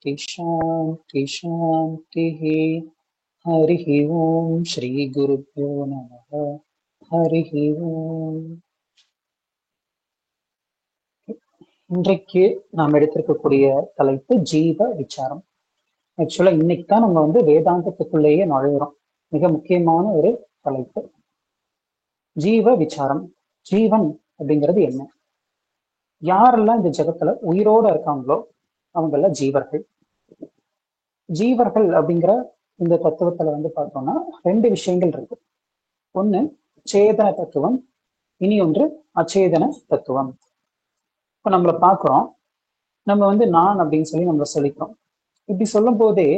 शांति शांति शांति। हरिः ओम श्री गुरुभ्यो नमः। हरिः ओम। இன்றைக்கு நாம் எடுத்திருக்கக்கூடிய தலைப்பு ஜீவ விசாரம். ஆக்சுவலா இன்னைக்கு தான் நம்ம வேதாந்தத்துக்குள்ளேயே நுழையிறோம். மிக முக்கியமான ஒரு தலைப்பு ஜீவ விசாரம். ஜீவன் அப்படிங்கிறது என்ன? யாரெல்லாம் இந்த ஜகத்துல உயிரோட இருக்காங்களோ அவங்க எல்லாம் ஜீவர்கள். ஜீவர்கள் அப்படிங்கிற இந்த தத்துவத்துல பார்த்தோம்னா ரெண்டு விஷயங்கள் இருக்கு. ஒண்ணு சேதன தத்துவம், இனி ஒன்று அச்சேதன தத்துவம். இப்ப நம்மளை பாக்குறோம், நம்ம நான் அப்படின்னு சொல்லி நம்மள சொல்லிக்கிறோம். இப்படி சொல்லும் போதே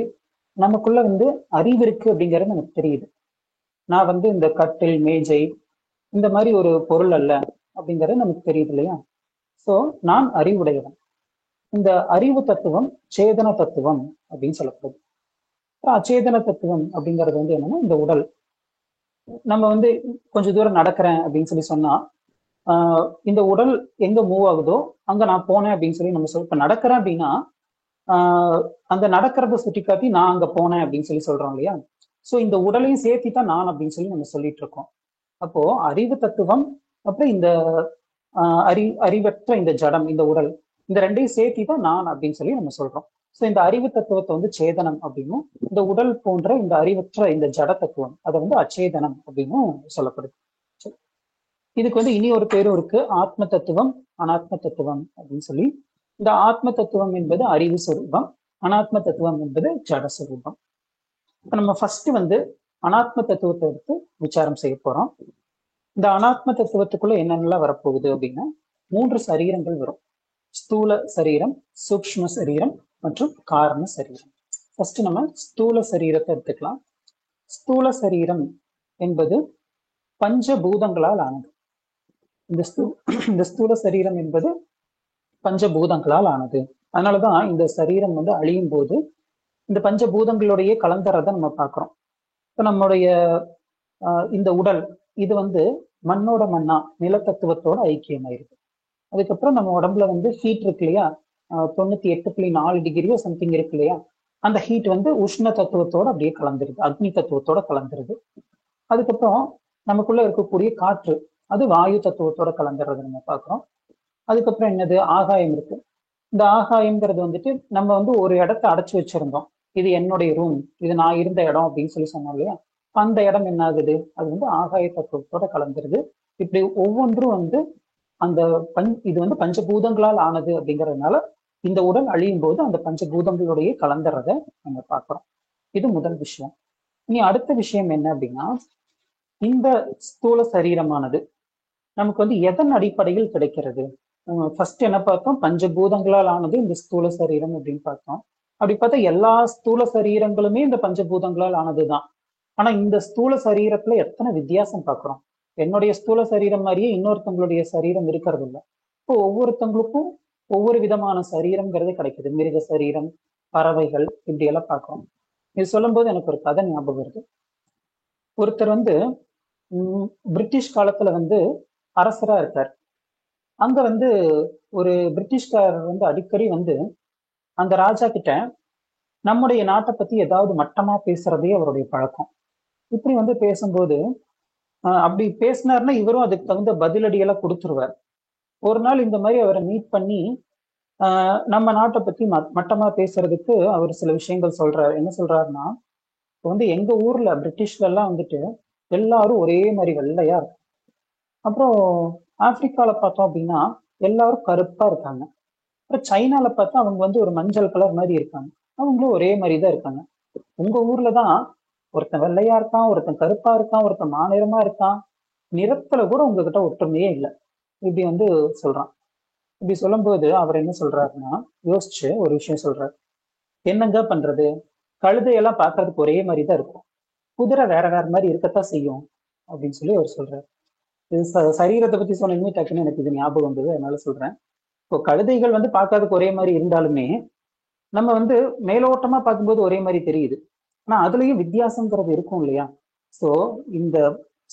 நமக்குள்ள அறிவு இருக்கு அப்படிங்கிறது நமக்கு தெரியுது. நான் இந்த கட்டில் மேஜை இந்த மாதிரி ஒரு பொருள் அல்ல அப்படிங்கிறது நமக்கு தெரியுது இல்லையா? சோ நான் அறிவுடையவன். இந்த அறிவு தத்துவம் சேதன தத்துவம் அப்படின்னு சொல்லப்படுது. அச்சேதன தத்துவம் அப்படிங்கிறது என்னன்னா இந்த உடல். நம்ம கொஞ்ச தூரம் நடக்கிறேன் அப்படின்னு சொல்லி சொன்னா இந்த உடல் எங்க மூவ் ஆகுதோ அங்க நான் போனேன் அப்படின்னு சொல்லி நம்ம இப்ப நடக்கிறேன் அப்படின்னா அந்த நடக்கிறத சுட்டி காட்டி நான் அங்க போனேன் அப்படின்னு சொல்லி சொல்றோம் இல்லையா? சோ இந்த உடலையும் சேர்த்தி தான் நான் அப்படின்னு சொல்லி நம்ம சொல்லிட்டு இருக்கோம். அப்போ அறிவு தத்துவம் அப்புறம் இந்த அறிவற்ற இந்த ஜடம், இந்த உடல், இந்த ரெண்டையும் சேர்த்தி தான் நான் அப்படின்னு சொல்லி நம்ம சொல்றோம். சோ இந்த அறிவு தத்துவத்தை சேதனம் அப்படின்னும், இந்த உடல் போன்ற இந்த அறிவற்ற இந்த ஜட தத்துவம் அதை அச்சேதனம் அப்படின்னும் சொல்லப்படுது. இதுக்கு இனி ஒரு பேரும் இருக்கு, ஆத்ம தத்துவம் அனாத்ம தத்துவம் அப்படின்னு சொல்லி. இந்த ஆத்ம தத்துவம் என்பது அறிவு சொரூபம், அனாத்ம தத்துவம் என்பது ஜட சொரூபம். இப்ப நம்ம ஃபர்ஸ்ட் அனாத்ம தத்துவத்தை எடுத்து விசாரம் செய்ய போறோம். இந்த அனாத்ம தத்துவத்துக்குள்ள என்னென்னலாம் வரப்போகுது அப்படின்னா 3 சரீரங்கள் வரும். ஸ்தூல சரீரம், சூக்ஷ்ம சரீரம் மற்றும் காரண சரீரம். ஃபர்ஸ்ட் நம்ம ஸ்தூல சரீரத்தை எடுத்துக்கலாம். ஸ்தூல சரீரம் என்பது பஞ்சபூதங்களால் ஆனது. இந்த ஸ்தூல சரீரம் என்பது பஞ்சபூதங்களால் ஆனது. அதனாலதான் இந்த சரீரம் அழியும் போது இந்த பஞ்சபூதங்களுடைய கலந்தரதை நம்ம பார்க்கிறோம். இப்ப நம்முடைய இந்த உடல் இது மண்ணோட மண்ணா நிலத்தத்துவத்தோட ஐக்கியமாயிருக்கு. அதுக்கப்புறம் நம்ம உடம்புல ஹீட் இருக்கு இல்லையா, 98.4 டிகிரியோ சம்திங் இருக்கு இல்லையா, அந்த ஹீட் உஷ்ண தத்துவத்தோட அப்படியே கலந்துருது, அக்னி தத்துவத்தோட கலந்துருது. அதுக்கப்புறம் நமக்குள்ள இருக்கக்கூடிய காற்று அது வாயு தத்துவத்தோட கலந்துறது நம்ம பார்க்கிறோம். அதுக்கப்புறம் என்னது, ஆகாயம் இருக்கு. இந்த ஆகாயம்ங்கிறது நம்ம ஒரு இடத்த அடைச்சு வச்சிருந்தோம், இது என்னுடைய ரூம், இது நான் இருந்த இடம் அப்படின்னு சொல்லி சொன்னோம் இல்லையா, அந்த இடம் என்ன ஆகுது, அது ஆகாய தத்துவத்தோட கலந்துருது. இப்படி ஒவ்வொன்றும் அந்த இது பஞ்சபூதங்களால் ஆனது அப்படிங்கிறதுனால இந்த உடல் அழியும் போது அந்த பஞ்சபூதங்களுடைய கலந்துறத நம்ம பார்க்கிறோம். இது முதல் விஷயம். இனி அடுத்த விஷயம் என்ன அப்படின்னா, இந்த ஸ்தூல சரீரமானது நமக்கு எதன் அடிப்படையில் கிடைக்கிறது? ஃபர்ஸ்ட் என்ன பார்த்தோம், பஞ்சபூதங்களால் ஆனது இந்த ஸ்தூல சரீரம் அப்படின்னு பார்த்தோம். அப்படி பார்த்தா எல்லா ஸ்தூல சரீரங்களுமே இந்த பஞ்சபூதங்களால் ஆனதுதான். ஆனா இந்த ஸ்தூல சரீரத்துல எத்தனை வித்தியாசம் பார்க்கிறோம். என்னுடைய ஸ்தூல சரீரம் மாதிரியே இன்னொருத்தவங்களுடைய சரீரம் இருக்கிறது இல்லை. இப்போ ஒவ்வொருத்தவங்களுக்கும் ஒவ்வொரு விதமான சரீரம்ங்கிறது கிடைக்குது. மிருக சரீரம், பறவைகள், இப்படி எல்லாம் பார்க்கிறோம். இது சொல்லும் போது எனக்கு ஒரு கதை ஞாபகம் வருது. ஒருத்தர் பிரிட்டிஷ் காலத்துல அரசரா இருக்கார். அங்க ஒரு பிரிட்டிஷ்காரர் அடிக்கடி அந்த ராஜா கிட்ட நம்முடைய நாட்டை பத்தி ஏதாவது மட்டமா பேசுறதே அவருடைய பழக்கம். இப்படி பேசும்போது அப்படி பேசினார்னா இவரும் அதுக்கு தகுந்த பதிலடியெல்லாம் கொடுத்துருவார். ஒரு நாள் இந்த மாதிரி அவரை மீட் பண்ணி நம்ம நாட்டை பத்தி மட்டமா பேசுறதுக்கு அவர் சில விஷயங்கள் சொல்றாரு. என்ன சொல்றாருன்னா, எங்க ஊர்ல பிரிட்டிஷ்ல எல்லாம் எல்லாரும் ஒரே மாதிரி வெள்ளையா இருக்கும். அப்புறம் ஆப்பிரிக்கால பார்த்தோம் அப்படின்னா எல்லாரும் கருப்பா இருக்காங்க. அப்புறம் சைனால பார்த்தா அவங்க ஒரு மஞ்சள் கலர் மாதிரி இருக்காங்க. அவங்களும் ஒரே மாதிரி தான் இருக்காங்க. உங்க ஊர்ல தான் ஒருத்தன் வெள்ளையா இருக்கான், ஒருத்தன் கருப்பா இருக்கான், ஒருத்தன் மாநிறமா இருக்கான், நிறத்துல கூட உங்ககிட்ட ஒற்றுமையே இல்லை. இப்படி சொல்றான். இப்படி சொல்லும் போது அவர் என்ன சொல்றாருன்னா, யோசிச்சு ஒரு விஷயம் சொல்றாரு. என்னங்க பண்றது, கழுதையெல்லாம் பார்க்கறதுக்கு ஒரே மாதிரி தான் இருக்கும், குதிரை வேற வேற மாதிரி இருக்கத்தான் செய்யும் அப்படின்னு சொல்லி அவர் சொல்றாரு. இது சரீரத்தை பத்தி சொன்னீங்க, டக்குன்னு எனக்கு இது ஞாபகம் வந்தது, அதனால சொல்றேன். இப்போ கழுதைகள் பார்க்கறதுக்கு ஒரே மாதிரி இருந்தாலுமே நம்ம மேலோட்டமா பார்க்கும்போது ஒரே மாதிரி தெரியுது. ஆனா அதுலயும் வித்தியாசங்கிறது இருக்கும் இல்லையா? சோ இந்த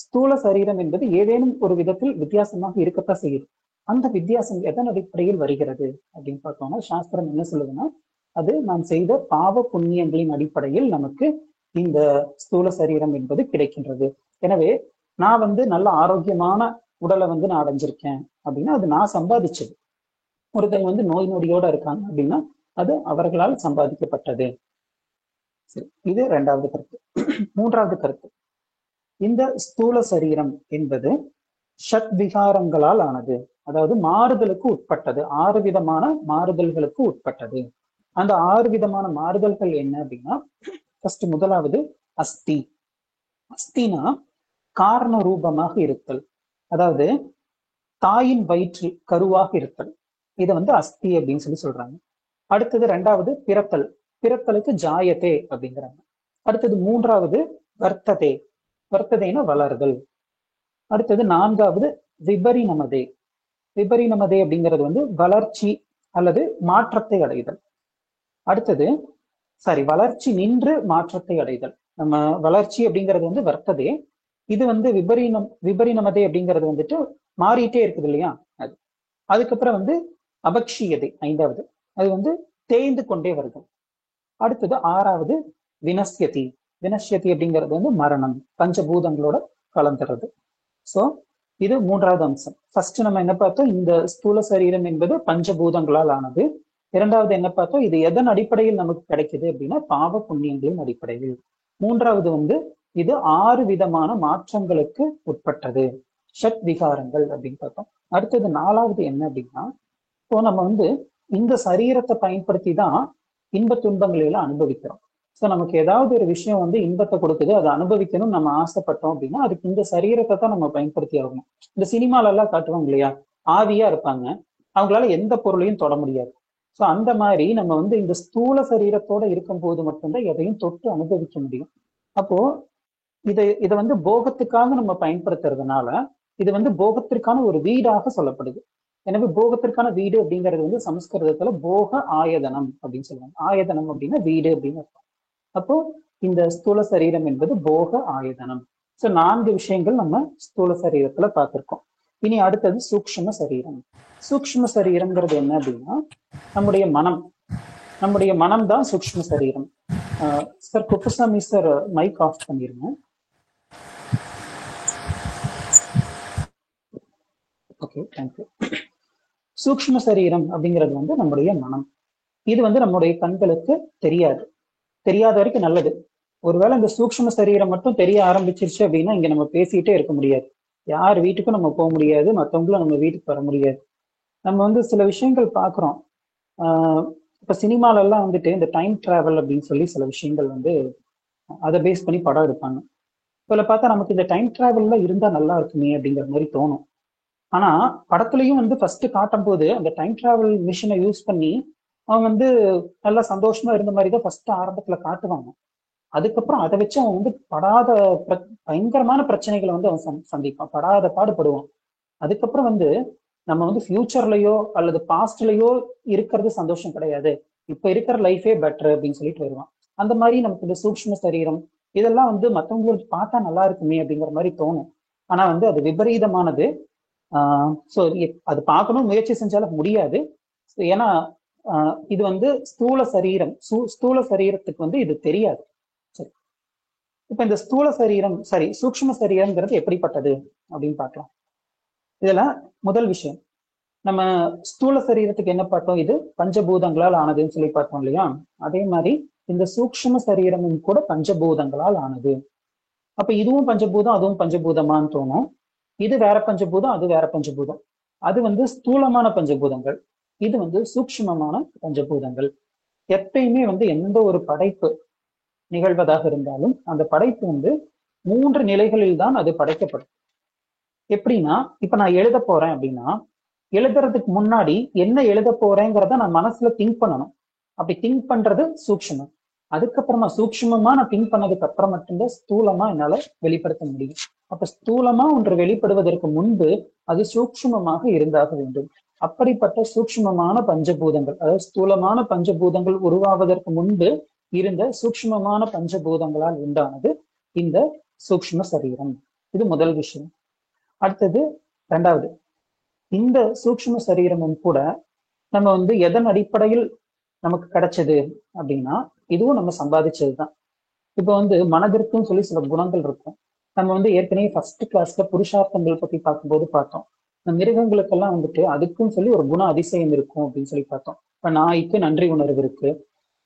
ஸ்தூல சரீரம் என்பது ஏதேனும் ஒரு விதத்தில் வித்தியாசமாக இருக்கத்தான் செய்யுது. அந்த வித்தியாசம் எதன் அடிப்படையில் வருகிறது அப்படின்னு பார்த்தோம்னா, சாஸ்திரம் என்ன சொல்லுதுன்னா, அது நாம் செய்த பாவ புண்ணியங்களின் அடிப்படையில் நமக்கு இந்த ஸ்தூல சரீரம் என்பது கிடைக்கின்றது. எனவே நான் வந்து நல்ல ஆரோக்கியமான உடலை வந்து நான் அடைஞ்சிருக்கேன் அப்படின்னா அது நான் சம்பாதிச்சது. ஒருத்தர் வந்து நோய் நொடியோட இருக்காங்க அப்படின்னா அது அவர்களால் சம்பாதிக்கப்பட்டது. சரி, இது இரண்டாவது கருத்து. மூன்றாவது கருத்து, இந்த ஸ்தூல சரீரம் என்பது ஷட் விகாரங்களால் ஆனது, அதாவது மாறுதலுக்கு உட்பட்டது, 6 விதமான மாறுதல்களுக்கு உட்பட்டது. அந்த 6 விதமான மாறுதல்கள் என்ன அப்படின்னா, ஃபர்ஸ்ட் முதலாவது அஸ்தி. அஸ்தினா காரண ரூபமாக இருத்தல், அதாவது தாயின் வயிற்றில் கருவாக இருத்தல், இதை வந்து அஸ்தி அப்படின்னு சொல்லி சொல்றாங்க. அடுத்தது ரெண்டாவது பிறத்தல், பிறத்தலுக்கு ஜாயத்தே அப்படிங்கிறாங்க. அடுத்தது மூன்றாவது வர்த்ததே, வர்த்ததேன வளர்தல். அடுத்தது நான்காவது விபரிணமதே, விபரிணமதே அப்படிங்கிறது வந்து வளர்ச்சி அல்லது மாற்றத்தை அடைதல். அடுத்தது வளர்ச்சி நின்று மாற்றத்தை அடைதல். நம்ம வளர்ச்சி அப்படிங்கிறது வந்து வர்த்ததே, இது வந்து விபரிணமதே அப்படிங்கிறது வந்துட்டு மாறிட்டே இருக்குது இல்லையா அது. அதுக்கப்புறம் வந்து அபக்ஷியதை ஐந்தாவது, அது வந்து தேய்ந்து கொண்டே வருது. அடுத்தது ஆறாவது வினஸ்யதி, வினஸ்யதி அப்படிங்கிறது வந்து மரணம், பஞ்சபூதங்களோட கலந்துறது. சோ இது மூன்றாவது அம்சம். ஃபர்ஸ்ட் நம்ம என்ன பார்த்தோம், இந்த ஸ்தூல சரீரம் என்பது பஞ்சபூதங்களால் ஆனது. இரண்டாவது என்ன பார்த்தோம், இது எதன் அடிப்படையில் நமக்கு கிடைக்குது அப்படின்னா பாவ புண்ணியங்களின் அடிப்படையில். மூன்றாவது வந்து இது 6 விதமான மாற்றங்களுக்கு உட்பட்டது, ஷட் விகாரங்கள் அப்படின்னு பார்த்தோம். அடுத்தது நாலாவது என்ன அப்படின்னா, இப்போ நம்ம வந்து இந்த சரீரத்தை பயன்படுத்தி தான் இன்ப துன்பங்களை எல்லாம் அனுபவிக்கிறோம். ஸோ நமக்கு ஏதாவது ஒரு விஷயம் வந்து இன்பத்தை கொடுக்குது, அதை அனுபவிக்கணும் நம்ம ஆசைப்பட்டோம் அப்படின்னா அதுக்கு இந்த சரீரத்தை தான் நம்ம பயன்படுத்தி ஆகணும். இந்த சினிமால எல்லாம் காட்டுவாங்க இல்லையா, ஆவியா இருப்பாங்க, அவங்களால எந்த பொருளையும் தொட முடியாது. ஸோ அந்த மாதிரி நம்ம வந்து இந்த ஸ்தூல சரீரத்தோட இருக்கும் போது மட்டும்தான் எதையும் தொட்டு அனுபவிக்க முடியும். அப்போ இதை வந்து போகத்துக்காக நம்ம பயன்படுத்துறதுனால இது வந்து போகத்திற்கான ஒரு வீடாக சொல்லப்படுது. எனவே போகத்திற்கான வீடு அப்படிங்கிறது வந்து சமஸ்கிருதத்துல போக ஆயதனம் அப்படின்னு சொல்லுவாங்க. ஆயதனம் அப்படின்னா வீடு அப்படின்னு அர்த்தம். அப்போ இந்த ஸ்தூல சரீரம் என்பது போக ஆயதனம். சோ 4 விஷயங்கள் நம்ம ஸ்தூல சரீரத்துல பார்த்திருக்கோம். இனி அடுத்தது சூக்ஷ்ம சரீரம். சூக்ஷ்ம சரீரம்ங்கிறது என்ன அப்படின்னா நம்முடைய மனம். நம்முடைய மனம் தான் சூக்ஷ்ம சரீரம். Sir Kuppusamy sir mike off பண்ணிருங்க. Okay, thank you. சூக்ஷ்ம சரீரம் அப்படிங்கிறது வந்து நம்முடைய மனம். இது வந்து நம்முடைய கண்களுக்கு தெரியாது, தெரியாத வரைக்கும் நல்லது. ஒருவேளை இந்த சூக்ஷ்ம சரீரம் மட்டும் தெரிய ஆரம்பிச்சிருச்சு அப்படின்னா இங்க நம்ம பேசிட்டே இருக்க முடியாது, யார் வீட்டுக்கும் நம்ம போக முடியாது, மற்றவங்களும் நம்ம வீட்டுக்கு வர முடியாது. நம்ம வந்து சில விஷயங்கள் பாக்குறோம். இப்ப சினிமால எல்லாம் வந்துட்டு இந்த டைம் டிராவல் அப்படின்னு சொல்லி சில விஷயங்கள் வந்து அதை பேஸ் பண்ணி படம் எடுப்பாங்க. இதுல பார்த்தா நமக்கு இந்த டைம் டிராவல்ல இருந்தா நல்லா இருக்குமே அப்படிங்கிற மாதிரி தோணும். ஆனா படத்துலயும் வந்து ஃபர்ஸ்ட் காட்டும் போது அந்த டைம் டிராவல் மிஷினை யூஸ் பண்ணி அவன் வந்து நல்லா சந்தோஷமா இருந்த மாதிரி தான் ஃபர்ஸ்ட் ஆரம்பத்துல காட்டுவாங்க. அதுக்கப்புறம் அதை வச்சு அவன் வந்து பயங்கரமான பிரச்சனைகளை வந்து அவன் சந்திப்பான், படாத பாடுபடுவான். அதுக்கப்புறம் வந்து நம்ம வந்து ஃபியூச்சர்லயோ அல்லது பாஸ்ட்லயோ இருக்கிறது சந்தோஷம் கிடையாது, இப்ப இருக்கிற லைஃபே பெட்டர் அப்படின்னு சொல்லிட்டு வருவான். அந்த மாதிரி நமக்கு இந்த சூக்ஷ்ம சரீரம் இதெல்லாம் வந்து மற்றவங்களுக்கு பார்த்தா நல்லா இருக்குமே அப்படிங்கிற மாதிரி தோணும். ஆனா வந்து அது விபரீதமானது. ஸோ அது பார்க்கணும் முயற்சி செஞ்சாலும் முடியாது. ஏன்னா இது வந்து ஸ்தூல சரீரம், ஸ்தூல சரீரத்துக்கு வந்து இது தெரியாது. சரி, இப்ப இந்த ஸ்தூல சரீரம் சூக்ஷ்ம சரீரம்ங்கிறது எப்படிப்பட்டது அப்படின்னு பார்க்கலாம். இதுல முதல் விஷயம், நம்ம ஸ்தூல சரீரத்துக்கு என்ன பார்த்தோம், இது பஞ்சபூதங்களால் ஆனதுன்னு சொல்லி பார்த்தோம் இல்லையா. அதே மாதிரி இந்த சூக்ஷ்ம சரீரமும் கூட பஞ்சபூதங்களால் ஆனது. அப்ப இதுவும் பஞ்சபூதம் அதுவும் பஞ்சபூதமான்னு தோணும். இது வேற பஞ்சபூதம் அது வேற பஞ்சபூதம். அது வந்து ஸ்தூலமான பஞ்சபூதங்கள், இது வந்து சூக்ஷ்மமான பஞ்சபூதங்கள். எப்பயுமே வந்து எந்த ஒரு படைப்பு நிகழ்வதாக இருந்தாலும் அந்த படைப்பு வந்து 3 நிலைகளில் தான் அது படைக்கப்படும். எப்படின்னா இப்ப நான் எழுத போறேன் அப்படின்னா எழுதுறதுக்கு முன்னாடி என்ன எழுத போறேங்கிறத நான் மனசுல திங்க் பண்ணணும். அப்படி திங்க் பண்றது சூக்ஷ்மம். அதுக்கப்புறமா சூக்ஷ்மமா நான் திங்க் பண்ணதுக்கு அப்புறம் மட்டும்தான் ஸ்தூலமா என்னால வெளிப்படுத்த முடியும். அப்ப ஸ்தூலமா ஒன்று வெளிப்படுவதற்கு முன்பு அது சூக்ஷ்மமாக இருந்தாக வேண்டும். அப்படிப்பட்ட சூக்ஷ்மமான பஞ்சபூதங்கள், அதாவது ஸ்தூலமான பஞ்சபூதங்கள் உருவாவதற்கு முன்பு இருந்த சூக்ஷ்மமான பஞ்சபூதங்களால் உண்டானது இந்த சூக்ஷ்ம சரீரம். இது முதல் விஷயம். அடுத்தது ரெண்டாவது, இந்த சூக்ஷ்ம சரீரமும் கூட நம்ம வந்து எதன் அடிப்படையில் நமக்கு கிடைச்சது அப்படின்னா இதுவும் நம்ம சம்பாதிச்சதுதான். இப்போ வந்து மனதிற்கும் சொல்லி சில குணங்கள் இருக்கும். நம்ம வந்து ஏற்கனவே ஃபர்ஸ்ட் கிளாஸ்ல புருஷார்த்தங்கள் பத்தி பார்க்கும்போது பார்த்தோம். இந்த மிருகங்களுக்கெல்லாம் வந்துட்டு அதுக்கும் சொல்லி ஒரு குண அதிசயம் இருக்கும் அப்படின்னு சொல்லி பார்த்தோம். இப்ப நாய்க்கு நன்றி உணர்வு இருக்கு.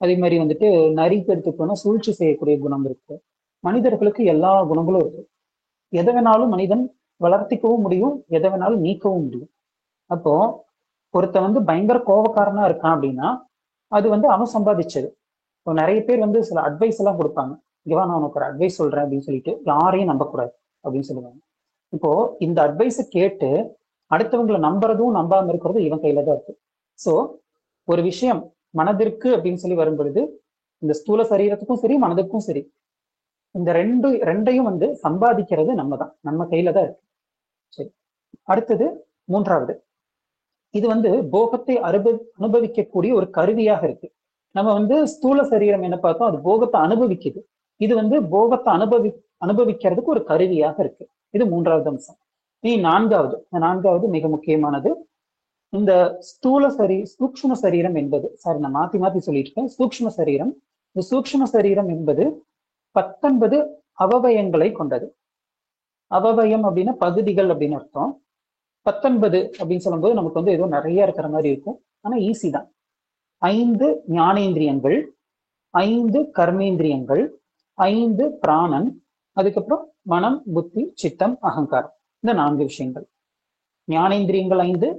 அதே மாதிரி வந்துட்டு நரிக்கு எடுத்துக்கோன்னா சூழ்ச்சி செய்யக்கூடிய குணம் இருக்கு. மனிதர்களுக்கு எல்லா குணங்களும் இருக்கு. எதை வேணாலும் மனிதன் வளர்த்திக்கவும் முடியும், எதை வேணாலும் நீக்கவும் முடியும். அப்போ ஒருத்த வந்து பயங்கர கோபக்காரனா இருக்கான் அப்படின்னா அது வந்து அவன் சம்பாதிச்சது. இப்போ நிறைய பேர் வந்து சில அட்வைஸ் எல்லாம் கொடுப்பாங்க. இவா நான் உனக்கு ஒரு அட்வைஸ் சொல்றேன் அப்படின்னு சொல்லிட்டு யாரையும் நம்பக்கூடாது அப்படின்னு சொல்லுவாங்க. இப்போ இந்த அட்வைஸை கேட்டு அடுத்தவங்களை நம்புறதும் நம்பாம இருக்கிறதும் இவன் கையில தான் இருக்கு. சோ ஒரு விஷயம் மனதிற்கு அப்படின்னு சொல்லி வரும் பொழுது இந்த ஸ்தூல சரீரத்துக்கும் சரி மனதுக்கும் சரி இந்த ரெண்டையும் வந்து சம்பாதிக்கிறது நம்ம தான், நம்ம கையில தான் இருக்கு. சரி, அடுத்தது மூன்றாவது, இது வந்து போகத்தை அனுபவிக்கக்கூடிய ஒரு கருவியாக இருக்கு. நம்ம வந்து ஸ்தூல சரீரம் என்ன பார்த்தோம், அது போகத்தை அனுபவிக்குது. இது வந்து போகத்தை அனுபவிக்கிறதுக்கு ஒரு கருவியாக இருக்கு. இது மூன்றாவது அம்சம். இனி நான்காவது மிக முக்கியமானது. இந்த சூக்ஷ்ம சரீரம் என்பது, சாரி நான் மாத்தி மாத்தி சொல்லிட்டு இருக்கேன். சூக்ஷ்ம சரீரம், இந்த சூக்ஷ்ம சரீரம் என்பது 19 அவவயங்களை கொண்டது. அவவயம் அப்படின்னா பகுதிகள் அப்படின்னு அர்த்தம். 19 அப்படின்னு சொல்லும்போது நமக்கு வந்து ஏதோ நிறைய இருக்கிற மாதிரி இருக்கும். ஆனா ஈஸி தான். 5 ஞானேந்திரியங்கள், 5 கர்மேந்திரியங்கள், 5 பிராணன், அதுக்கப்புறம் மனம், புத்தி, சித்தம், அகங்காரம். இந்த 4 விஷயங்கள். ஞானேந்திரியங்கள் 5,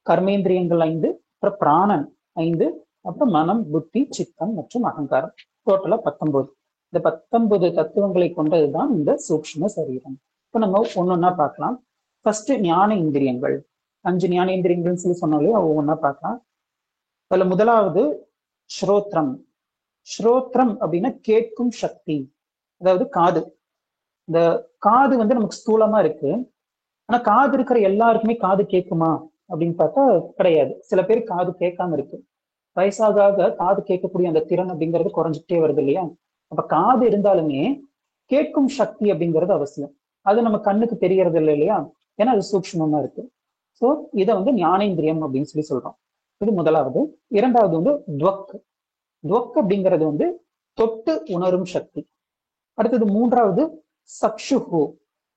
கர்மேந்திரியங்கள் 5, அப்புறம் பிராணன் 5, அப்புறம் மனம், புத்தி, சித்தம் மற்றும் அகங்காரம். டோட்டலா 19. இந்த 19 தத்துவங்களை கொண்டதுதான் இந்த சூக்ஷ்ம சரீரம். இப்ப நம்ம ஒன்னொன்னா பார்க்கலாம். ஃபர்ஸ்ட் ஞான இந்திரியங்கள். 5 ஞானேந்திரியங்கள் சொல்லி சொன்னாலே ஒவ்வொன்னா பார்க்கலாம். அதுல முதலாவது ஸ்ரோத்ரம். ஸ்ரோத்ரம் அப்படின்னா கேட்கும் சக்தி, அதாவது காது. இந்த காது வந்து நமக்கு ஸ்தூலமா இருக்கு. ஆனா காது இருக்கிற எல்லாருக்குமே காது கேட்குமா அப்படின்னு பார்த்தா கிடையாது. சில பேர் காது கேட்காம இருக்கு. வயசாக காது கேட்கக்கூடிய அந்த திறன் அப்படிங்கிறது குறைஞ்சிட்டே வருது இல்லையா? அப்ப காது இருந்தாலுமே கேட்கும் சக்தி அப்படிங்கிறது அவசியம். அது நம்ம கண்ணுக்கு தெரியறது இல்லை இல்லையா? ஏன்னா அது சூக்ஷ்மமா இருக்கு. சோ இதை வந்து ஞானேந்திரியம் அப்படின்னு சொல்லி சொல்றோம். இது முதலாவது. இரண்டாவது வந்து துவக். துவக் அப்படிங்கிறது வந்து தொட்டு உணரும் சக்தி. அடுத்தது மூன்றாவது சக்ஷுஹு.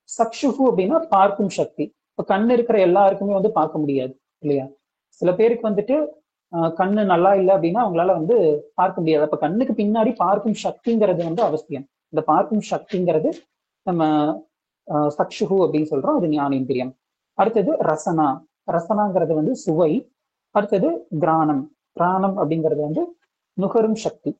சக்ஷுஹு அப்படின்னா பார்க்கும் சக்தி. இப்ப கண்ணு இருக்கிற எல்லாருக்குமே வந்து பார்க்க முடியாது இல்லையா? சில பேருக்கு வந்துட்டு கண்ணு நல்லா இல்லை அப்படின்னா அவங்களால வந்து பார்க்க முடியாது. அப்ப கண்ணுக்கு பின்னாடி பார்க்கும் சக்திங்கிறது வந்து அவசியம். இந்த பார்க்கும் சக்திங்கிறது நம்ம சக்ஷுஹு அப்படின்னு சொல்றோம். அது ஞானேந்திரியம். அடுத்தது ரசனா. ரசனாங்கிறது வந்து சுவை. அடுத்தது கிராணம். கிராணம் அப்படிங்கிறது வந்து நுகரும் சக்தி.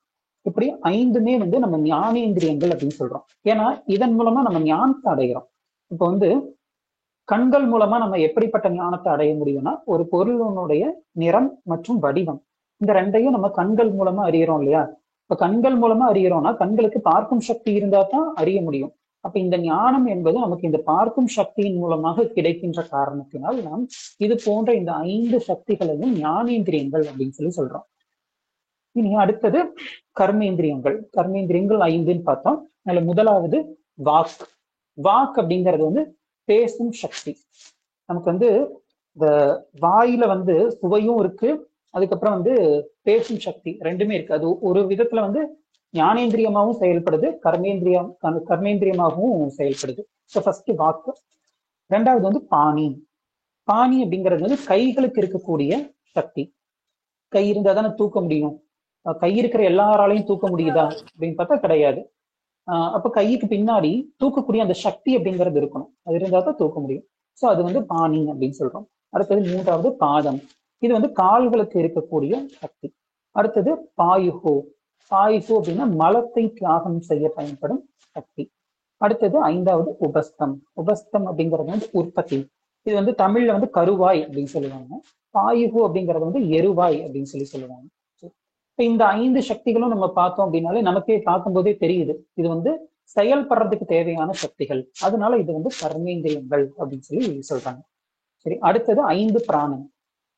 இப்படி 5மே வந்து நம்ம ஞானேந்திரியங்கள் அப்படின்னு சொல்றோம். ஏன்னா இதன் மூலமா நம்ம ஞானத்தை அடைகிறோம். இப்போ வந்து கண்கள் மூலமா நம்ம எப்படிப்பட்ட ஞானத்தை அடைய முடியும்னா, ஒரு பொருளினுடைய நிறம் மற்றும் வடிவம், இந்த ரெண்டையும் நம்ம கண்கள் மூலமா அறியறோம் இல்லையா? இப்ப கண்கள் மூலமா அறியறோம்னா கண்களுக்கு பார்க்கும் சக்தி இருந்தா தான் அறிய முடியும். அப்ப இந்த ஞானம் என்பது நமக்கு இந்த பார்க்கும் சக்தியின் மூலமாக கிடைக்கின்ற காரணத்தினால் நாம் இது போன்ற இந்த 5 சக்திகளையும் ஞானேந்திரியங்கள் அப்படின்னு சொல்லி சொல்றோம். இனி அடுத்தது கர்மேந்திரியங்கள். கர்மேந்திரியங்கள் 5ன்னு பார்த்தோம். அதுல முதலாவது வாக். வாக் அப்படிங்கிறது வந்து பேசும் சக்தி. நமக்கு வந்து இந்த வாயில வந்து சுவையும் இருக்கு, அதுக்கப்புறம் வந்து பேசும் சக்தி ரெண்டுமே இருக்கு. அது ஒரு விதத்துல வந்து ஞானேந்திரியமாகவும் செயல்படுது, கர்மேந்திரியமாகவும் செயல்படுது. ஸோ ஃபர்ஸ்ட் வாக்கு. ரெண்டாவது வந்து பாணி. பாணி அப்படிங்கிறது வந்து கைகளுக்கு இருக்கக்கூடிய சக்தி. கை இருந்தா தானே தூக்க முடியும். கை இருக்கிற எல்லாராலையும் தூக்க முடியுதா அப்படின்னு பார்த்தா கிடையாது. அப்ப கைக்கு பின்னாடி தூக்கக்கூடிய அந்த சக்தி அப்படிங்கிறது இருக்கணும். அது இருந்தா தான் தூக்க முடியும். சோ அது வந்து பாணி அப்படின்னு சொல்றோம். அடுத்தது மூன்றாவது பாதம். இது வந்து கால்களுக்கு இருக்கக்கூடிய சக்தி. அடுத்தது பாயுஹோ. பாயுஹோ அப்படின்னா மலத்தை தியாகம் செய்ய பயன்படும் சக்தி. அடுத்தது 5வது உபஸ்தம். உபஸ்தம் அப்படிங்கிறது வந்து உற்பத்தி. இது வந்து தமிழ்ல வந்து கருவாய் அப்படின்னு சொல்லுவாங்க. பாயுஹோ அப்படிங்கிறது வந்து எருவாய் அப்படின்னு சொல்லி சொல்லுவாங்க. இப்ப இந்த 5 சக்திகளும் நம்ம பார்த்தோம் அப்படின்னாலே நமக்கே பார்க்கும்போதே தெரியுது இது வந்து செயல்படுறதுக்கு தேவையான சக்திகள். அதனால இது வந்து கர்மேந்திரியங்கள் அப்படின்னு சொல்லி சொல்றாங்க. சரி, அடுத்தது 5 பிராணன்.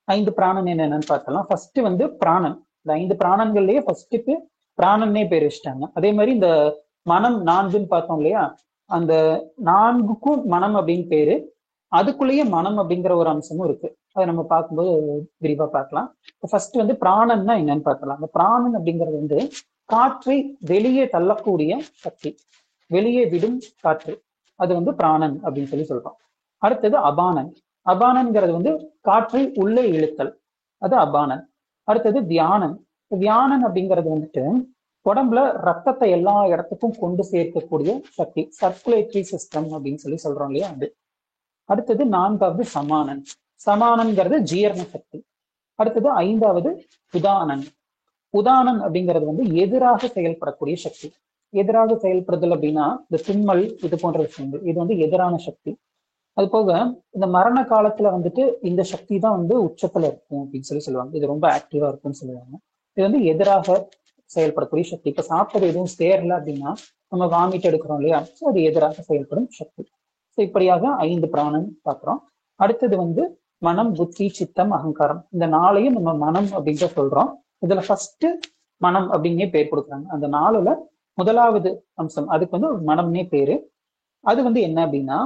5 பிராணன் என்னென்னு பார்க்கலாம். ஃபர்ஸ்ட் வந்து பிராணன். இந்த 5 பிராணன்கள்லயே ஃபர்ஸ்ட்டுக்கு பிராணன்னே பேர் வச்சுட்டாங்க. அதே மாதிரி இந்த மனம் 4ன்னு பார்த்தோம் இல்லையா? அந்த 4க்கும் மனம் அப்படின்னு பேரு. அதுக்குள்ளேயே மனம் அப்படிங்கிற ஒரு அம்சமும் இருக்கு. அதை நம்ம பார்க்கும்போது விரிவா பார்க்கலாம். ஃபர்ஸ்ட் வந்து பிராணன்னா என்னன்னு பார்க்கலாம். அந்த பிராணன் அப்படிங்கிறது வந்து காற்றை வெளியே தள்ளக்கூடிய சக்தி, வெளியே விடும் காற்று, அது வந்து பிராணன் அப்படின்னு சொல்றோம். அடுத்தது அபானன். அபானன்கிறது வந்து காற்றை உள்ளே இழுத்தல், அது அபானன். அடுத்தது தியானன். தியானன் அப்படிங்கிறது வந்துட்டு உடம்புல ரத்தத்தை எல்லா இடத்துக்கும் கொண்டு சேர்க்கக்கூடிய சக்தி, சர்க்குலேட்டரி சிஸ்டம் அப்படின்னு சொல்றோம் இல்லையா, அது. அடுத்தது நான்காவது சமானன். சமானன்கிறது ஜீரண சக்தி. அடுத்தது ஐந்தாவது உதானன். உதானன் அப்படிங்கிறது வந்து எதிராக செயல்படக்கூடிய சக்தி. எதிராக செயல்படுதல் அப்படின்னா இந்த தும்மல், இது போன்ற விஷயங்கள், இது வந்து எதிரான சக்தி. அது போக இந்த மரண காலத்துல வந்துட்டு இந்த சக்தி தான் வந்து உச்சத்துல இருக்கும் அப்படின்னு சொல்லுவாங்க. இது ரொம்ப ஆக்டிவா இருக்கும்னு சொல்லுவாங்க. இது வந்து எதிராக செயல்படக்கூடிய சக்தி. இப்ப சாப்பிட்டது எதுவும் சேரல அப்படின்னா நம்ம வாமிட் எடுக்கிறோம் இல்லையா, அது எதிராக செயல்படும் சக்தி. இப்படியாக 5 பிராணன் பார்க்கிறோம். அடுத்தது வந்து மனம், புத்தி, சித்தம், அகங்காரம். இந்த 4ஐயும் நம்ம மனம் அப்படின்னு சொல்றோம். இதுல ஃபர்ஸ்ட் மனம் அப்படின்னே பேர் கொடுக்குறாங்க. அந்த 4ல முதலாவது அம்சம், அதுக்கு வந்து மனம்னே பேரு. அது வந்து என்ன அப்படின்னா,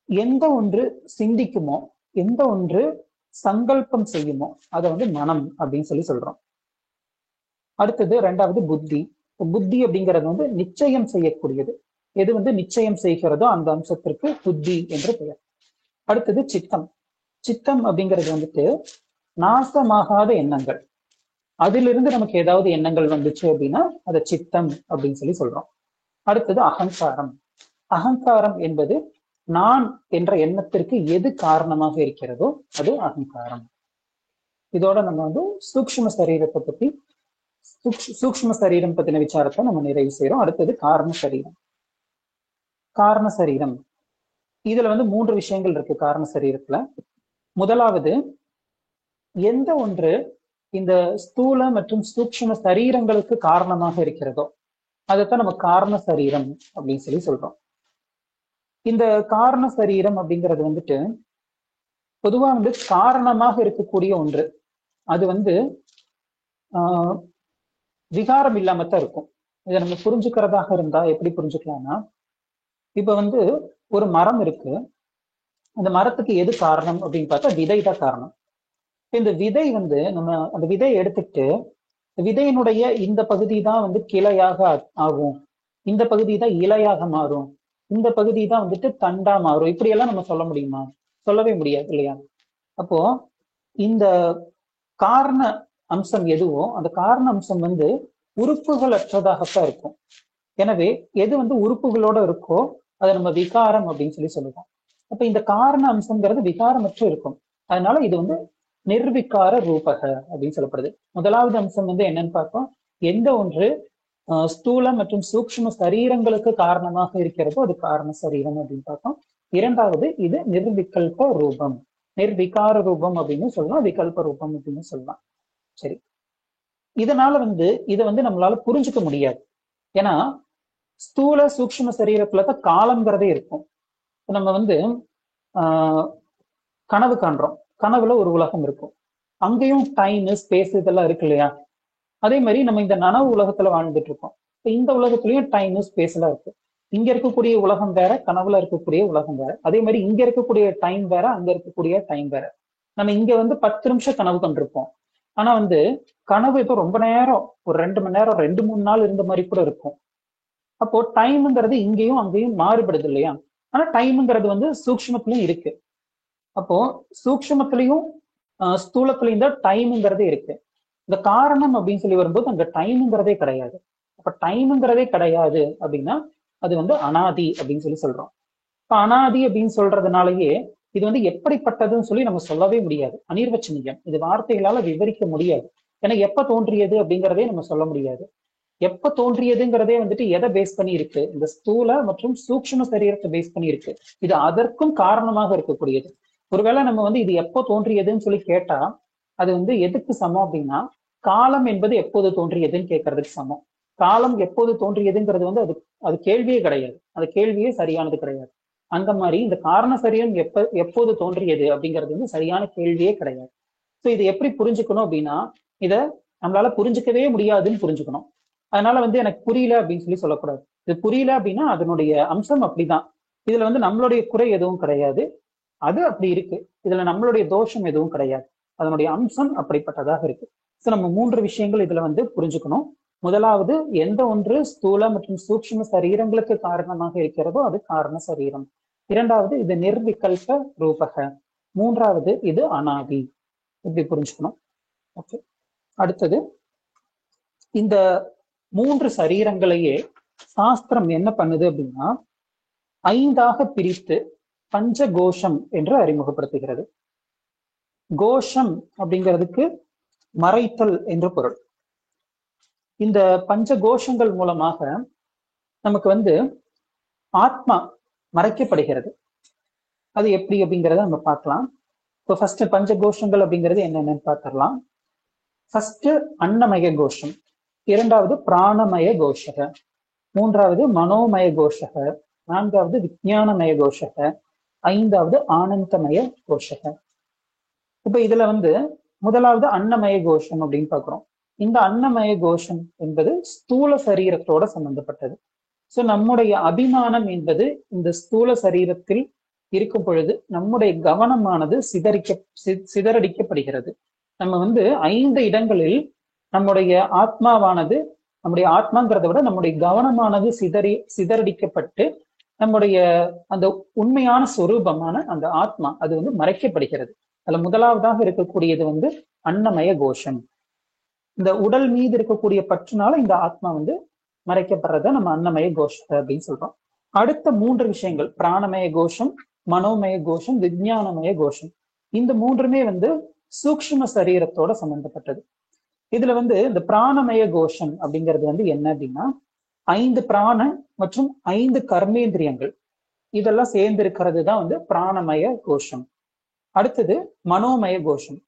எந்த ஒன்று சிந்திக்குமோ, எந்த ஒன்று சங்கல்பம் செய்யுமோ, அதை வந்து மனம் அப்படின்னு சொல்றோம். அடுத்தது 2வது புத்தி. புத்தி அப்படிங்கிறது வந்து நிச்சயம் செய்யக்கூடியது. எது வந்து நிச்சயம் செய்கிறதோ அந்த அம்சத்திற்கு புத்தி என்று பெயர். அடுத்தது சித்தம். சித்தம் அப்படிங்கிறது வந்துட்டு நாசமாகாத எண்ணங்கள். அதிலிருந்து நமக்கு ஏதாவது எண்ணங்கள் வந்துச்சு அப்படின்னா அதை சித்தம் அப்படின்னு சொல்றோம். அடுத்தது அகங்காரம். அகங்காரம் என்பது நான் என்ற எண்ணத்திற்கு எது காரணமாக இருக்கிறதோ அது அகங்காரம். இதோட நம்ம வந்து சூக்ஷ்ம சரீரத்தை பத்தி, சூக்ஷ்ம சரீரம் பத்தின விசாரத்தை நம்ம நிறைவு செய்யறோம். அடுத்தது காரண சரீரம். காரண சரீரம், இதுல வந்து 3 விஷயங்கள் இருக்கு காரண சரீரத்துல. முதலாவது, எந்த ஒன்று இந்த ஸ்தூல மற்றும் சூக்ஷ்ம சரீரங்களுக்கு காரணமாக இருக்கிறதோ அதைத்தான் நம்ம காரண சரீரம் அப்படின்னு சொல்றோம். இந்த காரண சரீரம் அப்படிங்கிறது வந்துட்டு பொதுவா வந்து காரணமாக இருக்கக்கூடிய ஒன்று. அது வந்து விகாரம் இல்லாமத்தான் இருக்கும். இதை நம்ம புரிஞ்சுக்கிறதாக இருந்தா எப்படி புரிஞ்சுக்கலாம்னா, இப்ப வந்து ஒரு மரம் இருக்கு. அந்த மரத்துக்கு எது காரணம் அப்படின்னு பார்த்தா விதை தான் காரணம். இந்த விதை வந்து நம்ம அந்த விதையை எடுத்துக்கிட்டு விதையினுடைய இந்த பகுதி தான் வந்து கிளையாக ஆகும், இந்த பகுதி தான் இலையாக மாறும், இந்த பகுதி தான் வந்துட்டு தண்டா மாறும், இப்படி எல்லாம் நம்ம சொல்ல முடியுமா? சொல்லவே முடியாது இல்லையா? அப்போ இந்த காரண அம்சம் எதுவோ அந்த காரண அம்சம் வந்து உறுப்புகள் அற்றதாகத்தான் இருக்கும். எனவே எது வந்து உறுப்புகளோட இருக்கோ அதை நம்ம விகாரம் அப்படின்னு சொல்லுவோம். அப்ப இந்த காரண அம்சம்ங்கிறது விகாரமற்று இருக்கும். அதனால இது வந்து நிர்விகார ரூபக அப்படின்னு சொல்லப்படுது. முதலாவது அம்சம் வந்து என்னன்னு பார்த்தோம், எந்த ஒன்று ஸ்தூல மற்றும் சூக்ஷ்ம சரீரங்களுக்கு காரணமாக இருக்கிறதோ அது காரண சரீரம் அப்படின்னு பார்த்தோம். இரண்டாவது, இது நிர்விகல்ப ரூபம், நிர்விகார ரூபம் அப்படின்னு சொல்லலாம், விகல்ப ரூபம் அப்படின்னு சொல்லலாம். சரி, இதனால வந்து இதை வந்து நம்மளால புரிஞ்சுக்க முடியாது. ஏன்னா ஸ்தூல சூக்ஷ்ம சரீரத்துலதான் காலம்ங்கிறதே இருக்கும். நம்ம வந்து கனவு காண்றோம், கனவுல ஒரு உலகம் இருக்கும், அங்கேயும் டைம் ஸ்பேஸ் இதெல்லாம் இருக்கு இல்லையா? அதே மாதிரி நம்ம இந்த நனவு உலகத்துல வாழ்ந்துட்டு இருக்கோம். இந்த உலகத்திலயும் டைம் ஸ்பேஸ் எல்லாம் இருக்கு. இங்க இருக்கக்கூடிய உலகம் வேற, கனவுல இருக்கக்கூடிய உலகம் வேற. அதே மாதிரி இங்க இருக்கக்கூடிய டைம் வேற, அங்க இருக்கக்கூடிய டைம் வேற. நம்ம இங்க வந்து 10 நிமிஷம் கனவு கண்டிருப்போம். ஆனா வந்து கனவு இப்ப ரொம்ப நேரம், ஒரு 2 மணி நேரம், 2-3 நாள் இருந்த மாதிரி கூட இருக்கும். அப்போ டைம்ங்கிறது இங்கேயும் அங்கேயும் மாறுபடுது இல்லையா? ஆனா டைம்ங்கிறது வந்து சூக்ஷ்மத்திலயும் இருக்கு. அப்போ சூக்ஷ்மத்திலையும் ஸ்தூலத்திலையும் தான் டைம்ங்கிறதே இருக்கு. இந்த காரணம் அப்படின்னு சொல்லி வரும்போது அங்க டைம்ங்கிறதே கிடையாது. அப்ப டைம்ங்கிறதே கிடையாது அப்படின்னா அது வந்து அனாதி அப்படின்னு சொல்றோம். இப்ப அனாதி அப்படின்னு சொல்றதுனாலயே இது வந்து எப்படிப்பட்டதுன்னு சொல்லி நம்ம சொல்லவே முடியாது. அனிர்வச்சனீயம், இது வார்த்தைகளால விவரிக்க முடியாது. ஏன்னா எப்ப தோன்றியது அப்படிங்கிறதே நம்ம சொல்ல முடியாது. எப்ப தோன்றியதுங்கிறதே வந்துட்டு எதை பேஸ் பண்ணி இருக்கு? இந்த ஸ்தூல மற்றும் சூக்ஷ்ம சரீரத்தை பேஸ் பண்ணி இருக்கு. இது அதற்கும் காரணமாக இருக்கக்கூடியது. ஒருவேளை நம்ம வந்து இது எப்போ தோன்றியதுன்னு சொல்லி கேட்டா அது வந்து எதுக்கு சமம் அப்படின்னா, காலம் என்பது எப்போது தோன்றியதுன்னு கேட்கறதுக்கு சமம். காலம் எப்போது தோன்றியதுங்கிறது வந்து அது கேள்வியே கிடையாது. அது கேள்வியே சரியானது கிடையாது. அந்த மாதிரி இந்த காரண சரீரம் எப்போது தோன்றியது அப்படிங்கிறது வந்து சரியான கேள்வியே கிடையாது. ஸோ இதை எப்படி புரிஞ்சுக்கணும் அப்படின்னா, இதை நம்மளால புரிஞ்சுக்கவே முடியாதுன்னு புரிஞ்சுக்கணும். அதனால வந்து எனக்கு புரியல அப்படின்னு சொல்லக்கூடாது. இது புரியல அப்படின்னா அதனுடைய அம்சம் அப்படிதான். இதுல வந்து நம்மளுடைய குறை எதுவும் கிடையாது. அது அப்படி இருக்கு. இதுல நம்மளுடைய தோஷம் எதுவும் கிடையாது. அதனுடைய அம்சம் அப்படிப்பட்டதாக இருக்கு. சோ நம்ம 3 விஷயங்கள் இதுல வந்து புரிஞ்சுக்கணும். முதலாவது, எந்த ஒன்று ஸ்தூல மற்றும் சூக்ஷ்ம சரீரங்களுக்கு காரணமாக இருக்கிறதோ அது காரண சரீரம். இரண்டாவது, இது நிர்விகல்ப ரூபக. மூன்றாவது, இது அனாதி. இப்படி புரிஞ்சுக்கணும். ஓகே. அடுத்தது, இந்த 3 சரீரங்களையே சாஸ்திரம் என்ன பண்ணுது அப்படின்னா 5ஆக பிரித்து பஞ்ச கோஷம் என்று அறிமுகப்படுத்துகிறது. கோஷம் அப்படிங்கிறதுக்கு மறைத்தல் என்று பொருள். இந்த பஞ்ச கோஷங்கள் மூலமாக நமக்கு வந்து ஆத்மா மறைக்கப்படுகிறது. அது எப்படி அப்படிங்கிறத நம்ம பார்க்கலாம். இப்போ ஃபர்ஸ்ட் பஞ்ச கோஷங்கள் அப்படிங்கிறது என்னென்னு பார்த்துடலாம். ஃபர்ஸ்ட் அன்னமய கோஷம், இரண்டாவது பிராணமய கோஷக, மூன்றாவது மனோமய கோஷக, நான்காவது விஞ்ஞானமய கோஷக, ஐந்தாவது ஆனந்தமய கோஷக. இப்ப இதுல வந்து முதலாவது அன்னமய கோஷம் அப்படின்னு பாக்குறோம். இந்த அன்னமய கோஷம் என்பது ஸ்தூல சரீரத்தோட சம்பந்தப்பட்டது. சோ நம்முடைய அபிமானம் என்பது இந்த ஸ்தூல சரீரத்தில் இருக்கும் பொழுது நம்முடைய கவனமானது சிதறடிக்கப்படுகிறது. நம்ம வந்து 5 இடங்களில் நம்முடைய ஆத்மாவானது, நம்முடைய ஆத்மாங்கிறத விட நம்முடைய கவனமானது சிதறடிக்கப்பட்டு நம்முடைய அந்த உண்மையான சொரூபமான அந்த ஆத்மா அது வந்து மறைக்கப்படுகிறது. அதுல முதலாவதாக இருக்கக்கூடியது வந்து அன்னமய கோஷம். இந்த உடல் மீது இருக்கக்கூடிய பற்றுனால இந்த ஆத்மா வந்து மறைக்கப்படுறத நம்ம அன்னமய கோஷம் அப்படின்னு சொல்றோம். அடுத்த 3 விஷயங்கள் பிராணமய கோஷம், மனோமய கோஷம், விஞ்ஞானமய கோஷம். இந்த 3மே வந்து சூக்ஷ்ம சரீரத்தோட சம்பந்தப்பட்டது. இதுல வந்து இந்த பிராணமய கோஷம் அப்படிங்கிறது வந்து என்ன அப்படின்னா 5 பிராண மற்றும் 5 கர்மேந்திரியங்கள் இதெல்லாம் சேர்ந்து இருக்கிறது தான் வந்து பிராணமய கோஷம். அடுத்தது மனோமய கோஷம்.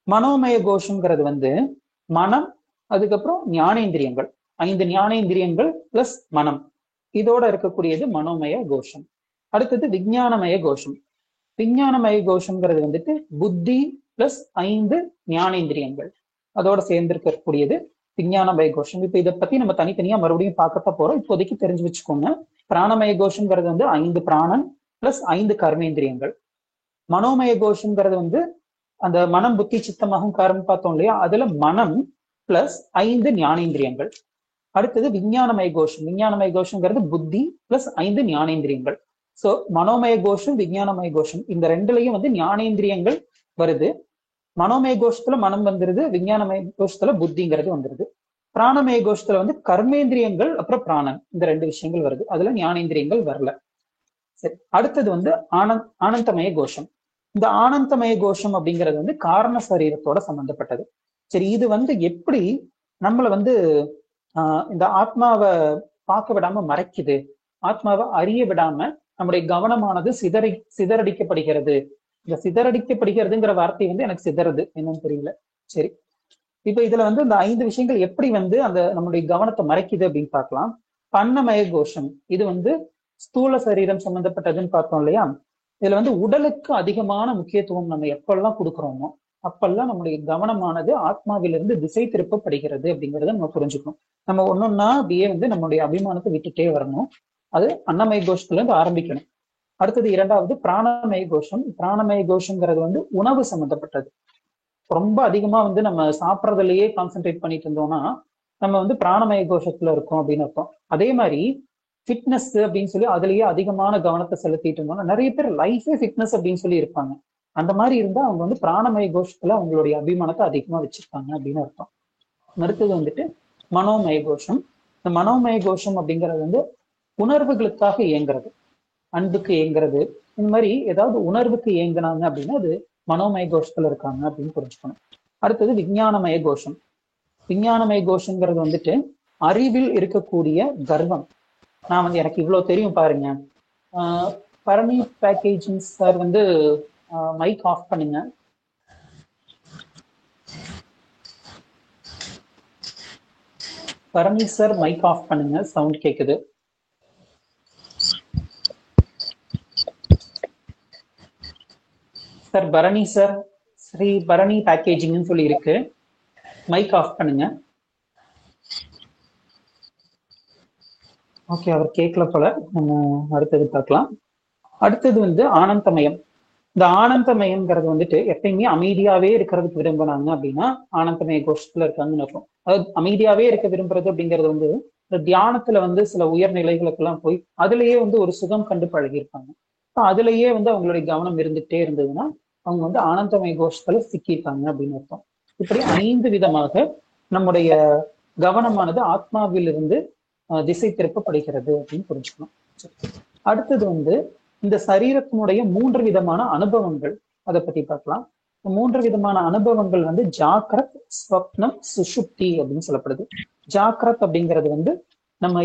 மனோமய கோஷம்ங்கிறது வந்து மனம், அதுக்கப்புறம் ஞானேந்திரியங்கள், 5 ஞானேந்திரியங்கள் பிளஸ் மனம், இதோட இருக்கக்கூடியது மனோமய கோஷம். அடுத்தது விஞ்ஞானமய கோஷம். விஞ்ஞானமய கோஷம்ங்கிறது வந்துட்டு புத்தி பிளஸ் 5 ஞானேந்திரியங்கள் அதோட சேர்ந்து இருக்கக்கூடியது விஞ்ஞானமய கோஷம். இப்ப இதை பத்தி நம்ம தனித்தனியா மறுபடியும் பார்க்கத்தான் போறோம். இப்போதைக்கு தெரிஞ்சு வச்சுக்கோங்க. பிராணமய கோஷம்ங்கிறது வந்து 5 பிராணன் பிளஸ் 5 கர்மேந்திரியங்கள். மனோமய கோஷம்ங்கிறது வந்து அந்த மனம், புத்தி, சித்தம், அகங்காரம் பார்த்தோம் இல்லையா, அதுல மனம் பிளஸ் 5 ஞானேந்திரியங்கள். அடுத்தது விஞ்ஞானமய கோஷம். விஞ்ஞானமய கோஷம்ங்கிறது புத்தி பிளஸ் 5 ஞானேந்திரியங்கள். சோ மனோமய கோஷம், விஞ்ஞானமய கோஷம் இந்த ரெண்டுலயும் வந்து ஞானேந்திரியங்கள் வருது. மனோமய கோஷத்துல மனம் வந்துருது, விஞ்ஞானமய கோஷத்துல புத்திங்கிறது வந்துருது. பிராணமய கோஷத்துல வந்து கர்மேந்திரியங்கள் அப்புறம் பிராணன் இந்த 2 விஷயங்கள் வருது. அதுல ஞானேந்திரியங்கள் வரல. சரி, அடுத்தது வந்து ஆனந்தமய கோஷம். இந்த ஆனந்தமய கோஷம் அப்படிங்கிறது வந்து காரண சரீரத்தோட சம்பந்தப்பட்டது. சரி, இது வந்து எப்படி நம்மள வந்து இந்த ஆத்மாவை பார்க்க விடாம மறைக்குது, ஆத்மாவை அறிய விடாம நம்முடைய கவனமானது சிதறடிக்கப்படுகிறது. இந்த சிதறடிக்கப்படுகிறதுங்கிற வார்த்தை வந்து எனக்கு சிதறது என்னன்னு தெரியல. சரி, இப்ப இதுல வந்து இந்த 5 விஷயங்கள் எப்படி வந்து அந்த நம்முடைய கவனத்தை மறைக்குது அப்படின்னு பார்க்கலாம். அன்னமய கோஷம் இது வந்து ஸ்தூல சரீரம் சம்பந்தப்பட்டதுன்னு பார்த்தோம் இல்லையா. இதுல வந்து உடலுக்கு அதிகமான முக்கியத்துவம் நம்ம எப்பெல்லாம் கொடுக்குறோமோ அப்பெல்லாம் நம்முடைய கவனமானது ஆத்மாவிலிருந்து திசை திருப்பப்படுகிறது அப்படிங்கிறத நம்ம புரிஞ்சுக்கணும். நம்ம ஒன்னொன்னா அப்படியே வந்து நம்மளுடைய அபிமானத்தை விட்டுட்டே வரணும். அது அன்னமய கோஷத்துல இருந்து ஆரம்பிக்கணும். அடுத்தது இரண்டாவது பிராணமய கோஷம். பிராணமய கோஷங்கிறது வந்து உணவு சம்பந்தப்பட்டது. ரொம்ப அதிகமா வந்து நம்ம சாப்பிட்றதுலயே கான்சென்ட்ரேட் பண்ணிட்டு இருந்தோம்னா நம்ம வந்து பிராணமய கோஷத்துல இருக்கோம் அப்படின்னு அர்த்தம். அதே மாதிரி ஃபிட்னஸ் அப்படின்னு சொல்லி அதுலயே அதிகமான கவனத்தை செலுத்திட்டு இருந்தோம்னா நிறைய பேர் லைஃபே ஃபிட்னஸ் அப்படின்னு சொல்லி இருப்பாங்க. அந்த மாதிரி இருந்தா அவங்க வந்து பிராணமய கோஷத்துல அவங்களுடைய அபிமானத்தை அதிகமா வச்சிருப்பாங்க அப்படின்னு அர்த்தம். அடுத்தது வந்துட்டு மனோமய கோஷம். இந்த மனோமய கோஷம் அப்படிங்கிறது வந்து உணர்வுகளுக்காக இயங்குறது, அன்புக்கு இயங்குறது, இந்த மாதிரி ஏதாவது உணர்வுக்கு இயங்குனாங்க அப்படின்னா அது மனோமய கோஷத்துல இருக்காங்க அப்படின்னு புரிஞ்சுக்கணும். அடுத்தது விஞ்ஞானமய கோஷம். விஞ்ஞானமய கோஷங்கிறது வந்துட்டு அறிவில் இருக்கக்கூடிய கர்வம். நான் வந்து எனக்கு இவ்வளவு தெரியும் பாருங்க. பரணி பேக்கேஜிங் சார் வந்து மைக் ஆஃப் பண்ணுங்க. பரணி சார் மைக் ஆஃப் பண்ணுங்க, சவுண்ட் கேக்குது. சார் பரணி சார், ஸ்ரீ பரணி பேக்கேஜிங்னு சொல்லி இருக்கு, மைக் ஆஃப் பண்ணுங்க. ஓகே, அவர் கேட்கல போல. நம்ம அடுத்தது பார்க்கலாம். அடுத்தது வந்து ஆனந்தமயம். இந்த ஆனந்தமயம்ங்கிறது வந்துட்டு எப்பயுமே அமைதியாவே இருக்கிறதுக்கு விரும்பினாங்க அப்படின்னா ஆனந்தமய கோஷத்துல இருக்காங்கன்னு அர்த்தம். அதாவது அமைதியாவே இருக்க விரும்புறது அப்படிங்கிறது வந்து இந்த தியானத்துல வந்து சில உயர் நிலைகளுக்கு எல்லாம் போய் அதுலயே வந்து ஒரு சுகம் கண்டு பழகியிருப்பாங்க. அதுலயே வந்து அவங்களுடைய கவனம் இருந்துகிட்டே இருந்ததுன்னா அவங்க வந்து ஆனந்தமய கோஷத்துல சிக்கியிருக்காங்க அப்படின்னு அர்த்தம். இப்படி 5 விதமாக நம்முடைய கவனமானது ஆத்மாவிலிருந்து திசை திருப்பப்படுகிறது அப்படின்னு புரிஞ்சுக்கணும். அடுத்தது வந்து இந்த சரீரத்தினுடைய 3 விதமான அனுபவங்கள், அதை பத்தி பார்க்கலாம். 3 விதமான அனுபவங்கள் வந்து ஜாக்கிரத், ஸ்வப்னம், சுஷுப்தி அப்படின்னு சொல்லப்படுது. ஜாக்கிரத் அப்படிங்கிறது வந்து நம்ம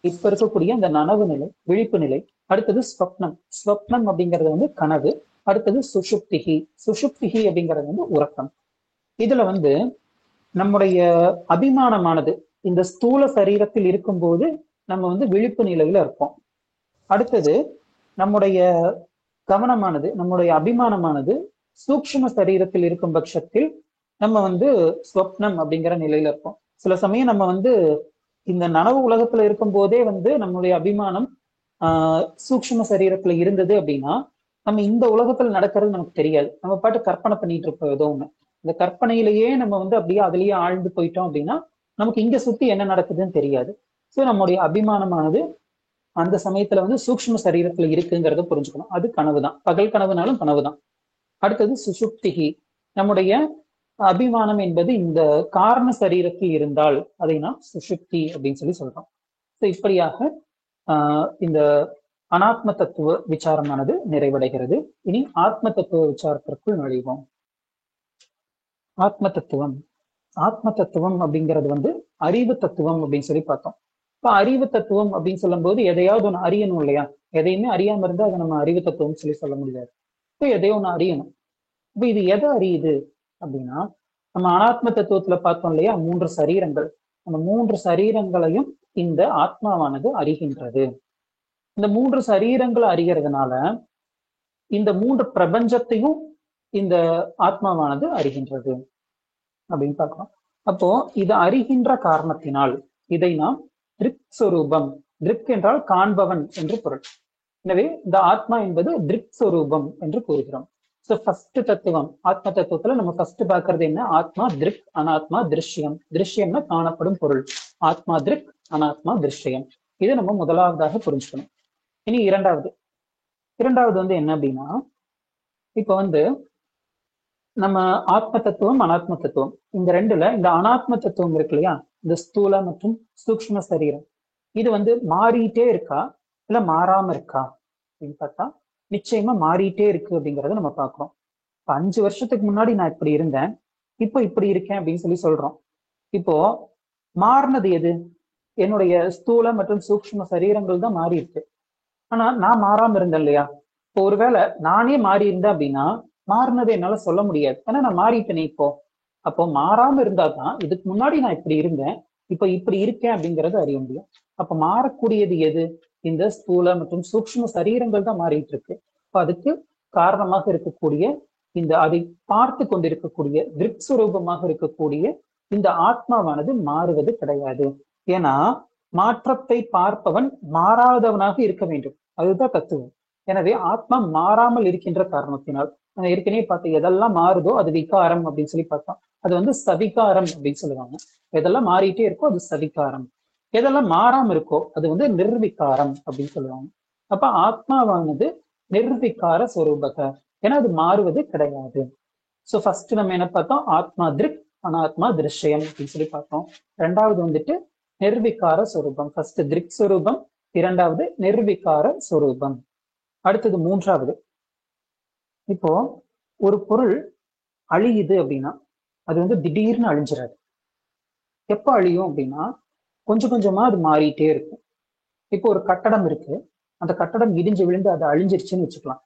இப்ப இருக்கக்கூடிய அந்த நனவு நிலை, விழிப்பு நிலை. அடுத்தது ஸ்வப்னம். ஸ்வப்னம் அப்படிங்கிறது வந்து கனவு. அடுத்தது சுஷுப்திகி. சுஷுப்திகி அப்படிங்கிறது வந்து உறக்கம். இதுல வந்து நம்முடைய அபிமானமானது இந்த ஸ்தூல சரீரத்தில் இருக்கும்போது நம்ம வந்து விழிப்பு நிலையில இருப்போம். அடுத்தது நம்முடைய கவனமானது, நம்முடைய அபிமானமானது சூக்ஷ்ம சரீரத்தில் இருக்கும் பட்சத்தில் நம்ம வந்து ஸ்வப்னம் அப்படிங்கிற நிலையில இருப்போம். சில சமயம் நம்ம வந்து இந்த நனவு உலகத்துல இருக்கும் போதே வந்து நம்மளுடைய அபிமானம் சூக்ஷ்ம சரீரத்துல இருந்தது அப்படின்னா நம்ம இந்த உலகத்துல நடக்கிறது நமக்கு தெரியாது. நம்ம பாட்டு கற்பனை பண்ணிட்டு இருப்போம் ஏதோ ஒண்ணு. இந்த கற்பனையிலேயே நம்ம வந்து அப்படியே அதுலயே ஆழ்ந்து போயிட்டோம் அப்படின்னா நமக்கு இங்க சுத்தி என்ன நடக்குதுன்னு தெரியாது. சோ நம்முடைய அபிமானமானது அந்த சமயத்துல வந்து சூக்ஷ்ம சரீரத்துல இருக்குங்கிறத புரிஞ்சுக்கணும். அது கனவுதான், பகல் கனவுனாலும் கனவுதான். அடுத்தது சுசுப்திகி. நம்முடைய அபிமானம் என்பது இந்த காரண சரீரத்தில் இருந்தால் அதை நாம் சுசுப்தி அப்படின்னு சொல்லி சொல்றோம். இப்படியாக இந்த அனாத்ம தத்துவ விசாரமானது நிறைவடைகிறது. இனி ஆத்ம தத்துவ விசாரத்திற்குள் நுழைவோம். ஆத்ம தத்துவம். ஆத்ம தத்துவம் அப்படிங்கிறது வந்து அறிவு தத்துவம் அப்படின்னு சொல்லி பார்த்தோம். இப்ப அறிவு தத்துவம் அப்படின்னு சொல்லும் போது எதையாவது ஒண்ணு அறியணும் இல்லையா? எதையுமே அறியாம இருந்தா அதை நம்ம அறிவு தத்துவம் சொல்லி சொல்ல முடியாது. இப்ப எதையோ ஒண்ணு அறியணும். இப்ப இது எதை அறியுது அப்படின்னா, நம்ம அனாத்ம தத்துவத்துல பார்த்தோம் இல்லையா, 3 சரீரங்கள். அந்த 3 சரீரங்களையும் இந்த ஆத்மாவானது அறிகின்றது. இந்த 3 சரீரங்களை அறிகிறதுனால இந்த 3 பிரபஞ்சத்தையும் இந்த ஆத்மாவானது அறிகின்றது அப்படின்னு பார்க்கிறோம். அப்போ இதை அறிகின்ற காரணத்தினால் இதை நாம் திருக் சொரூபம், திருக் என்றால் காண்பவன் என்று பொருள். எனவே இந்த ஆத்மா என்பது திருக் சொரூபம் என்று கூறுகிறோம். சோ ஃபர்ஸ்ட் தத்துவம், ஆத்ம தத்துவத்துல நம்ம ஃபர்ஸ்ட் பாக்குறது என்ன? ஆத்மா திருக், அனாத்மா திருஷ்யம். திருஷ்யம்னா காணப்படும் பொருள். ஆத்மா திருக், அனாத்மா திருஷ்யம். இதை நம்ம முதலாவதாக புரிஞ்சுக்கணும். இனி இரண்டாவது வந்து என்ன அப்படின்னா, இப்ப வந்து நம்ம ஆத்ம தத்துவம், அனாத்ம தத்துவம், இந்த ரெண்டுல இந்த அனாத்ம தத்துவம் இருக்கு இல்லையா, இந்த ஸ்தூல மற்றும் சூக்ஷ்ம சரீரம், இது வந்து மாறிட்டே இருக்கா இல்ல மாறாம இருக்கா அப்படின்னு பார்த்தா நிச்சயமா மாறிட்டே இருக்கு அப்படிங்கறத நம்ம பாக்குறோம். இப்ப 5 வருஷத்துக்கு முன்னாடி நான் இப்படி இருந்தேன், இப்போ இப்படி இருக்கேன் அப்படின்னு சொல்லி சொல்றோம். இப்போ மாறினது எது? என்னுடைய ஸ்தூல மற்றும் சூக்ஷ்ம சரீரங்கள் தான் மாறி இருக்கு. ஆனா நான் மாறாம இருந்தேன் இல்லையா? இப்போ ஒருவேளை நானே மாறி இருந்தேன் அப்படின்னா மாறினதை என்னால சொல்ல முடியாது, ஏன்னா நான் மாறிட்டேனே இப்போ. அப்போ மாறாம இருந்தா தான் இதுக்கு முன்னாடி நான் இப்படி இருந்தேன், இப்ப இப்படி இருக்கேன் அப்படிங்கறது அறிய முடியும். அப்ப மாறக்கூடியது எது? இந்த ஸ்தூல மற்றும் சூக்ஷ்ம சரீரங்கள் தான் மாறிட்டு இருக்கு. அப்ப அதுக்கு காரணமாக இருக்கக்கூடிய இந்த அதை பார்த்து கொண்டிருக்கக்கூடிய திருக் சுரூபமாக இருக்கக்கூடிய இந்த ஆத்மாவானது மாறுவது கிடையாது. ஏன்னா மாற்றத்தை பார்ப்பவன் மாறாதவனாக இருக்க வேண்டும், அதுதான் தத்துவம். எனவே ஆத்மா மாறாமல் இருக்கின்ற காரணத்தினால், ஏற்கனவே பார்த்த எதெல்லாம் மாறுதோ அது விகாரம் அப்படின்னு சொல்லி பார்த்தோம். அது வந்து சவிகாரம் அப்படின்னு சொல்லுவாங்க. எதெல்லாம் மாறிட்டே இருக்கோ அது சவிகாரம், எதெல்லாம் மாறாம இருக்கோ அது வந்து நிர்விகாரம் அப்படின்னு சொல்லுவாங்க. அப்ப ஆத்மாவானது நிர்விகார சொரூபக, ஏன்னா அது மாறுவது கிடையாது. சோ ஃபர்ஸ்ட் நம்ம என்ன பார்த்தோம்? ஆத்மா திருக், அனாத்மா திருஷ்யம் அப்படின்னு சொல்லி பார்த்தோம். ரெண்டாவது வந்துட்டு நிர்விகார சொரூபம். ஃபர்ஸ்ட் திருக் சொரூபம், இரண்டாவது நிர்விகார சொரூபம். அடுத்தது மூன்றாவது, இப்போ ஒரு பொருள் அழியுது அப்படின்னா அது வந்து திடீர்னு அழிஞ்சிடாது. எப்ப அழியும் அப்படின்னா கொஞ்சம் கொஞ்சமா அது மாறிட்டே இருக்கும். இப்போ ஒரு கட்டடம் இருக்கு, அந்த கட்டடம் இடிஞ்சு விழுந்து அது அழிஞ்சிருச்சுன்னு வச்சுக்கலாம்.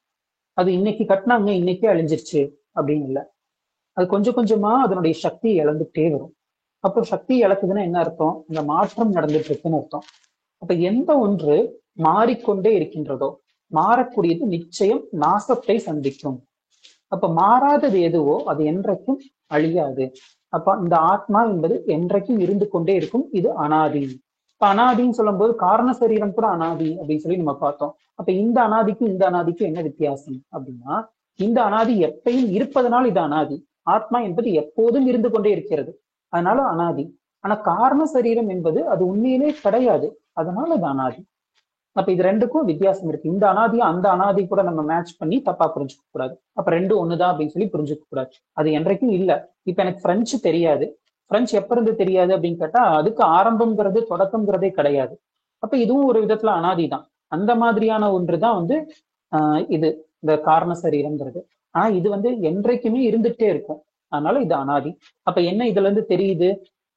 அது இன்னைக்கு கட்டினாங்க இன்னைக்கே அழிஞ்சிருச்சு அப்படின்னு இல்லை, அது கொஞ்சம் கொஞ்சமா அதனுடைய சக்தி இழந்துட்டே வரும். அப்போ சக்தி இழக்குதுன்னா என்ன அர்த்தம்? இந்த மாற்றம் நடந்துட்டு இருக்குன்னு அர்த்தம். அப்ப எந்த ஒன்று மாறிக்கொண்டே இருக்கின்றதோ மாறக்கூடியது நிச்சயம் நாசத்தை சந்திக்கும். அப்ப மாறாதது எதுவோ அது என்றைக்கும் அழியாது. அப்ப இந்த ஆத்மா என்பது என்றைக்கும் இருந்து கொண்டே இருக்கும், இது அனாதி. இப்ப அனாதின்னு சொல்லும் போது காரண சரீரம் கூட அனாதி அப்படின்னு சொல்லி நம்ம பார்த்தோம். அப்ப இந்த அனாதிக்கும் இந்த அனாதிக்கும் என்ன வித்தியாசம் அப்படின்னா, இந்த அனாதி எப்பயும் இருப்பதனால் இது அனாதி. ஆத்மா என்பது எப்போதும் இருந்து கொண்டே இருக்கிறது, அதனால அனாதி. ஆனா காரண சரீரம் என்பது அது உண்மையிலே கிடையாது, அதனால அது அனாதி. அப்ப இது ரெண்டுக்கும் வித்தியாசம் இருக்கு. இந்த அனாதியை அந்த அனாதி கூட நம்ம மேட்ச் பண்ணி தப்பா புரிஞ்சுக்க கூடாது. அப்ப ரெண்டும் ஒண்ணுதான் அப்படின்னு சொல்லி புரிஞ்சுக்க கூடாது. அது என்றைக்கும் இல்ல. இப்ப எனக்கு பிரெஞ்சு தெரியாது, பிரெஞ்சு எப்ப இருந்து தெரியாது அப்படின்னு கேட்டா அதுக்கு ஆரம்பம்ங்கிறது தொடக்கம்ங்கிறதே கிடையாது. அப்ப இதுவும் ஒரு விதத்துல அனாதிதான். அந்த மாதிரியான ஒன்றுதான் வந்து இது இந்த காரண சரீரம்ங்கிறது. ஆனா இது வந்து என்றைக்குமே இருந்துட்டே இருக்கும், அதனால இது அனாதி. அப்ப என்ன இதுல இருந்து தெரியுது?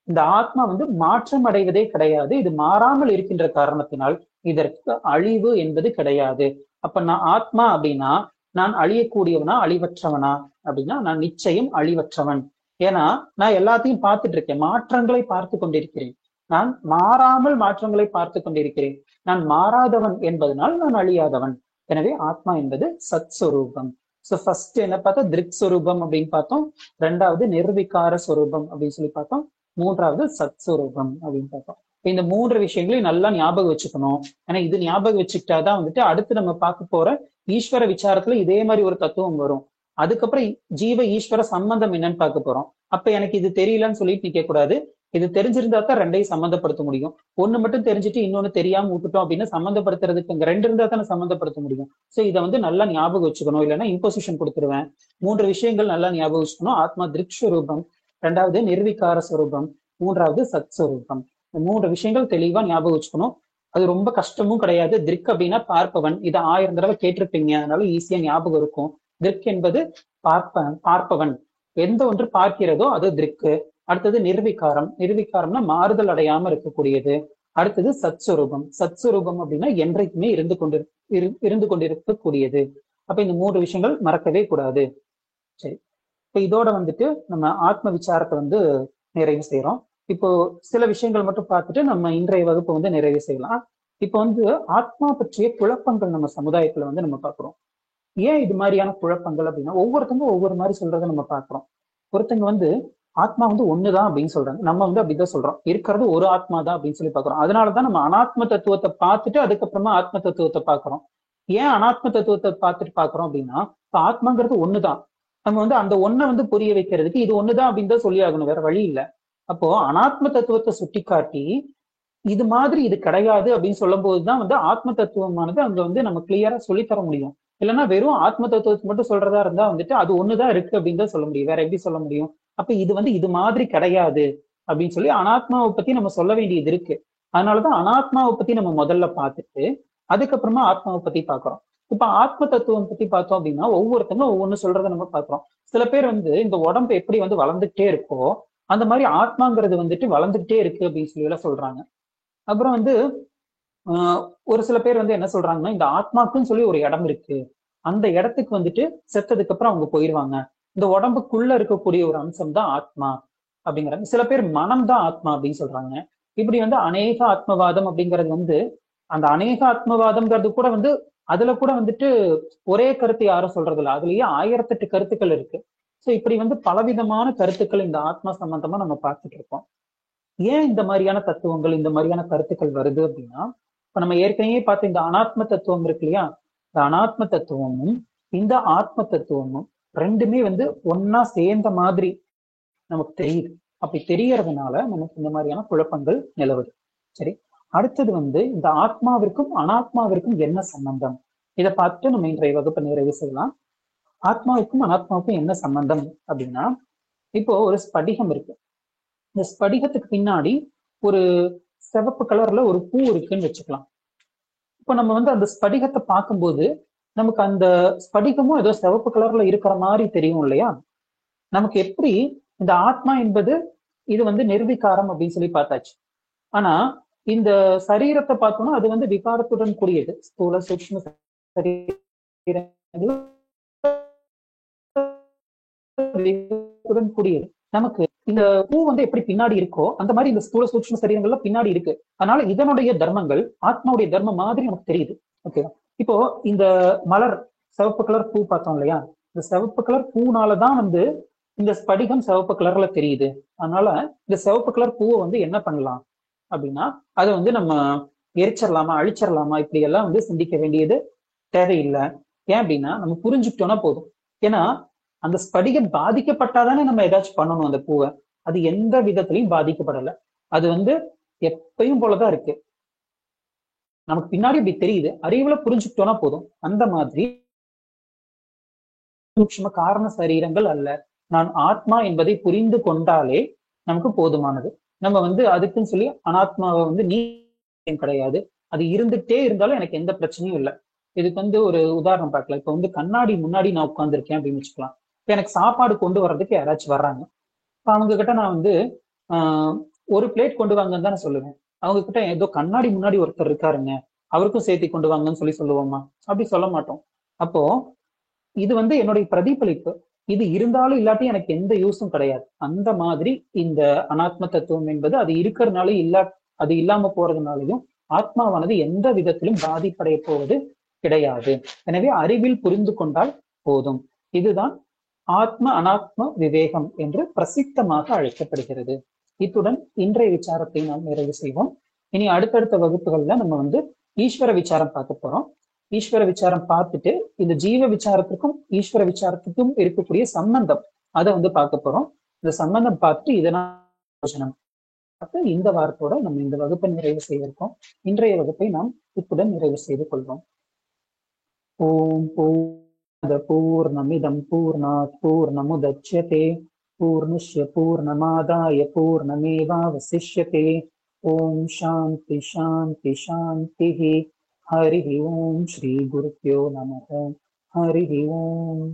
இந்த ஆத்மா வந்து மாற்றம் அடைவதே கிடையாது, இது மாறாமல் இருக்கின்ற காரணத்தினால் இதற்கு அழிவு என்பது கிடையாது. அப்ப நான் ஆத்மா அப்படின்னா நான் அழியக்கூடியவனா அழிவற்றவனா அப்படின்னா நான் நிச்சயம் அழிவற்றவன். ஏன்னா நான் எல்லாத்தையும் பார்த்துட்டு இருக்கேன், மாற்றங்களை பார்த்து கொண்டிருக்கிறேன். நான் மாறாமல் மாற்றங்களை பார்த்து கொண்டிருக்கிறேன். நான் மாறாதவன் என்பதனால் நான் அழியாதவன். எனவே ஆத்மா என்பது சத் சொரூபம். சோ ஃபர்ஸ்ட் என்ன பார்த்தோம்? திருக் சொரூபம் அப்படின்னு பார்த்தோம். ரெண்டாவது நிர்விகார சொரூபம் அப்படின்னு சொல்லி பார்த்தோம். மூன்றாவது சத் சொரூபம் அப்படின்னு பார்த்தோம். இந்த மூன்று விஷயங்களையும் நல்லா ஞாபகம் வச்சுக்கணும். ஏன்னா இது ஞாபகம் வச்சுக்கிட்டாதான் வந்துட்டு அடுத்து நம்ம பார்க்க போற ஈஸ்வர விசாரத்துல இதே மாதிரி ஒரு தத்துவம் வரும். அதுக்கப்புறம் ஜீவ ஈஸ்வர சம்பந்தம் என்னன்னு பார்க்க போறோம். அப்ப எனக்கு இது தெரியலன்னு சொல்லிட்டு நிக்க கூடாது. இது தெரிஞ்சிருந்தா தான் ரெண்டையும் சம்மந்தப்படுத்த முடியும். ஒண்ணு மட்டும் தெரிஞ்சுட்டு இன்னொன்னு தெரியாம விட்டுட்டோம் அப்படின்னு சம்மந்தப்படுத்துறதுக்கு இங்க ரெண்டு இருந்தா தானே சம்மந்தப்படுத்த முடியும். சோ இதை வந்து நல்லா ஞாபகம் வச்சுக்கணும், இல்லைன்னா இம்போசிஷன் கொடுத்துருவேன். மூன்று விஷயங்கள் நல்லா ஞாபகம் வச்சுக்கணும். ஆத்மா திருக் ஸ்வரூபம், ரெண்டாவது நிர்விகார ஸ்வரூபம், மூன்றாவது சத் ஸ்வரூபம். இந்த மூன்று விஷயங்கள் தெளிவா ஞாபகம் வச்சுக்கணும். அது ரொம்ப கஷ்டமும் கிடையாது. திருக் அப்படின்னா பார்ப்பவன், இதை 1000 தடவை கேட்டிருப்பீங்க, அதனால ஈஸியா ஞாபகம் இருக்கும். திருக் என்பது பார்ப்பவன், எந்த ஒன்று பார்க்கிறதோ அது திருக்கு. அடுத்தது நிர்விகாரம், நிர்விகாரம்னா மாறுதல் அடையாம இருக்கக்கூடியது. அடுத்தது சத்ஸ்வரூபம், சத்ஸ்வரூபம் அப்படின்னா என்றைக்குமே இருந்து கொண்டிருக்கக்கூடியது. அப்ப இந்த மூன்று விஷயங்கள் மறக்கவே கூடாது. சரி, இப்ப இதோட வந்துட்டு நம்ம ஆத்ம விசாரத்தை வந்து நிறைவு செய்யறோம். இப்போ சில விஷயங்கள் மட்டும் பார்த்துட்டு நம்ம இன்றைய வகுப்பு வந்து நிறைவு செய்யலாம். இப்போ வந்து ஆத்மா பற்றிய குழப்பங்கள் நம்ம சமுதாயத்துல வந்து நம்ம பார்க்கிறோம். ஏன் இது மாதிரியான குழப்பங்கள் அப்படின்னா ஒவ்வொருத்தங்க ஒவ்வொரு மாதிரி சொல்றதை நம்ம பார்க்கிறோம். ஒருத்தங்க வந்து ஆத்மா வந்து ஒண்ணுதான் அப்படின்னு சொல்றாங்க, நம்ம வந்து அப்படிதான் சொல்றோம், இருக்கிறது ஒரு ஆத்மா தான் அப்படின்னு சொல்லி பாக்குறோம். அதனாலதான் நம்ம அனாத்ம தத்துவத்தை பார்த்துட்டு அதுக்கப்புறமா ஆத்ம தத்துவத்தை பாக்குறோம். ஏன் அனாத்ம தத்துவத்தை பார்த்துட்டு பாக்குறோம் அப்படின்னா இப்ப ஆத்மாங்கிறது ஒண்ணுதான். நம்ம வந்து அந்த ஒன்னை வந்து புரிய வைக்கிறதுக்கு இது ஒண்ணுதான் அப்படின்னு தான் சொல்லி ஆகணும், வேற வழி இல்லை. அப்போ அனாத்ம தத்துவத்தை சுட்டி காட்டி இது மாதிரி இது கிடையாது அப்படின்னு சொல்லும் போதுதான் வந்து ஆத்ம தத்துவமானது அங்க வந்து நம்ம கிளியரா சொல்லித்தர முடியும். இல்லைன்னா வெறும் ஆத்ம தத்துவத்தை மட்டும் சொல்றதா இருந்தா வந்துட்டு அது ஒண்ணுதான் இருக்கு அப்படின்னு தான் சொல்ல முடியும், வேற எப்படி சொல்ல முடியும்? அப்ப இது வந்து இது மாதிரி கிடையாது அப்படின்னு சொல்லி அனாத்மாவை பத்தி நம்ம சொல்ல வேண்டியது இருக்கு. அதனாலதான் அனாத்மாவை பத்தி நம்ம முதல்ல பார்த்துட்டு அதுக்கப்புறமா ஆத்மாவை பத்தி பாக்குறோம். இப்ப ஆத்ம தத்துவம் பத்தி பார்த்தோம் அப்படின்னா ஒவ்வொருத்தங்க ஒவ்வொன்னு சொல்றதை நம்ம பாக்குறோம். சில பேர் வந்து இந்த உடம்பு எப்படி வந்து வளர்ந்துட்டே இருக்கோ அந்த மாதிரி ஆத்மாங்கிறது வந்துட்டு வளர்ந்துட்டே இருக்கு அப்படின்னு சொல்லி எல்லாம் சொல்றாங்க. அப்புறம் வந்து ஒரு சில பேர் வந்து என்ன சொல்றாங்கன்னா இந்த ஆத்மாக்குன்னு சொல்லி ஒரு இடம் இருக்கு, அந்த இடத்துக்கு வந்துட்டு செத்ததுக்கு அப்புறம் அவங்க போயிடுவாங்க, இந்த உடம்புக்குள்ள இருக்கக்கூடிய ஒரு அம்சம் தான் ஆத்மா அப்படிங்கிறாங்க. சில பேர் மனம் தான் ஆத்மா அப்படின்னு சொல்றாங்க. இப்படி வந்து அநேக ஆத்மவாதம் அப்படிங்கிறது வந்து அந்த அநேக ஆத்மவாதம்ங்கிறது கூட வந்து அதுல கூட வந்துட்டு ஒரே கருத்து யாரும் சொல்றது இல்லை, அதுலயே 1008 கருத்துக்கள் இருக்கு. சோ இப்படி வந்து பலவிதமான கருத்துக்கள் இந்த ஆத்மா சம்பந்தமா நம்ம பார்த்துட்டு இருக்கோம். ஏன் இந்த மாதிரியான தத்துவங்கள் இந்த மாதிரியான கருத்துக்கள் வருது அப்படின்னா இப்ப நம்ம ஏற்கனவே பார்த்த இந்த அனாத்ம தத்துவம் இருக்கு இல்லையா, இந்த அனாத்ம தத்துவமும் இந்த ஆத்ம தத்துவமும் ரெண்டுமே வந்து ஒன்னா சேர்ந்த மாதிரி நமக்கு தெரியுது. அப்படி தெரியறதுனால நமக்கு இந்த மாதிரியான குழப்பங்கள் நிலவுது. சரி, அடுத்தது வந்து இந்த ஆத்மாவிற்கும் அனாத்மாவிற்கும் என்ன சம்பந்தம், இதை பார்த்துட்டு நம்ம இன்றைய வகுப்பை நிறைவு செய்யலாம். ஆத்மாவுக்கும் அனாத்மாவுக்கும் என்ன சம்பந்தம் அப்படின்னா இப்போ ஒரு ஸ்படிகம் இருக்கு, இந்த ஸ்படிகத்துக்கு பின்னாடி ஒரு சிவப்பு கலர்ல ஒரு பூ இருக்குன்னு வச்சுக்கலாம். இப்போ நம்ம வந்து அந்த ஸ்படிகத்தை பார்க்கும்போது நமக்கு அந்த ஸ்படிகமும் ஏதோ சிவப்பு கலர்ல இருக்கிற மாதிரி தெரியும் இல்லையா? நமக்கு எப்படி இந்த ஆத்மா என்பது இது வந்து நிர்விகாரம் அப்படின்னு சொல்லி பார்த்தாச்சு. ஆனா இந்த சரீரத்தை பார்த்தோம்னா அது வந்து விகாரத்துடன் கூடியது, ஸ்தூல சூக்ஷ்ம சரீரத்துடன் கூடியது. நமக்கு இந்த பூ வந்து எப்படி பின்னாடி இருக்கோ அந்த மாதிரி இந்த ஸ்தூல சூக்ஷ்ம சரீரங்கள்ல பின்னாடி இருக்கு. அதனால இதனுடைய தர்மங்கள் ஆத்மாவுடைய தர்மம் மாதிரி நமக்கு தெரியுது. ஓகேவா? இப்போ இந்த மலர் சிவப்பு கலர் பூ பார்த்தோம் இல்லையா, இந்த சிவப்பு கலர் பூனாலதான் வந்து இந்த ஸ்படிகம் சிவப்பு கலர்ல தெரியுது. அதனால இந்த சிவப்பு கலர் பூவை வந்து என்ன பண்ணலாம் அப்படின்னா அதை வந்து நம்ம எரிச்சிடலாமா அழிச்சிடலாமா இப்படி எல்லாம் வந்து சிந்திக்க வேண்டியது தேவையில்லை. ஏன் அப்படின்னா நம்ம புரிஞ்சுக்கிட்டோம்னா போதும். ஏன்னா அந்த ஸ்படிகம் பாதிக்கப்பட்டாதானே நம்ம ஏதாச்சும் பண்ணணும் அந்த பூவை. அது எந்த விதத்திலையும் பாதிக்கப்படலை. அது வந்து எப்பயும் போலதான் இருக்கு. நமக்கு பின்னாடி இப்படி தெரியுது, அறிவுல புரிஞ்சுக்கிட்டோம்னா போதும். அந்த மாதிரி சூக்ஷ்ம காரண சரீரங்கள் அல்ல, நான் ஆத்மா என்பதை புரிந்து கொண்டாலே நமக்கு போதுமானது. நம்ம வந்து அதுக்குன்னு சொல்லி அனாத்மாவை வந்து நீ கிடையாது, அது இருந்துட்டே இருந்தாலும் எனக்கு எந்த பிரச்சனையும் இல்லை. இதுக்கு வந்து ஒரு உதாரணம் பார்க்கலாம். இப்ப வந்து கண்ணாடி முன்னாடி நான் உட்கார்ந்துருக்கேன் அப்படின்னு வச்சுக்கலாம். இப்ப எனக்கு சாப்பாடு கொண்டு வர்றதுக்கு யாராச்சும் வர்றாங்க. இப்ப அவங்க கிட்ட நான் வந்து ஆஹ் ஒரு பிளேட் கொண்டு வாங்கன்னு தான் நான் சொல்லுவேன். அவங்க கிட்ட ஏதோ கண்ணாடி முன்னாடி ஒருத்தர் இருக்காருங்க, அவருக்கும் சேர்த்தி கொண்டு வாங்கன்னு சொல்லி சொல்லுவோமா? அப்படி சொல்ல மாட்டோம். அப்போ இது வந்து என்னுடைய பிரதிபலிப்பு. இது இருந்தாலும் இல்லாட்டி எனக்கு எந்த யூஸும் கிடையாது. அந்த மாதிரி இந்த அனாத்ம தத்துவம் என்பது அது இருக்கிறதுனால அது இல்லாம போறதுனாலையும் ஆத்மாவானது எந்த விதத்திலும் பாதிப்படைய போவது கிடையாது. எனவே அறிவில் புரிந்து கொண்டால் போதும். இதுதான் ஆத்ம அனாத்ம விவேகம் என்று பிரசித்தமாக அழைக்கப்படுகிறது. இத்துடன் இன்றைய விசாரத்தை நாம் நிறைவு செய்வோம். இனி அடுத்தடுத்த வகுப்புகள்ல நம்ம வந்து ஈஸ்வர விசாரம் பார்க்க போறோம். ஈஸ்வர விசாரம் பார்த்துட்டு இந்த ஜீவ விசாரத்துக்கும் ஈஸ்வர விசாரத்துக்கும் இருக்கக்கூடிய சம்பந்தம் அதை வந்து பார்க்க போறோம். இந்த சம்பந்தம் பார்த்து இதனால் இந்த வாரத்தோட நம்ம இந்த வகுப்பை நிறைவு செய்திருக்கோம். இன்றைய வகுப்பை நாம் இத்துடன் நிறைவு செய்து கொள்வோம். ஓம் பூர்ணமிதம் பூர்ணாத் பூர்ணமுதச்யதே பூர்ணஸ்ய பூர்ணமாதாய பூர்ணமேவாவசிஷ்யதே. ஓம் சாந்தி சாந்தி சாந்தி. ஹரி ஓம். ஸ்ரீ குருப்யோ நமः. ஹரி ஓம்.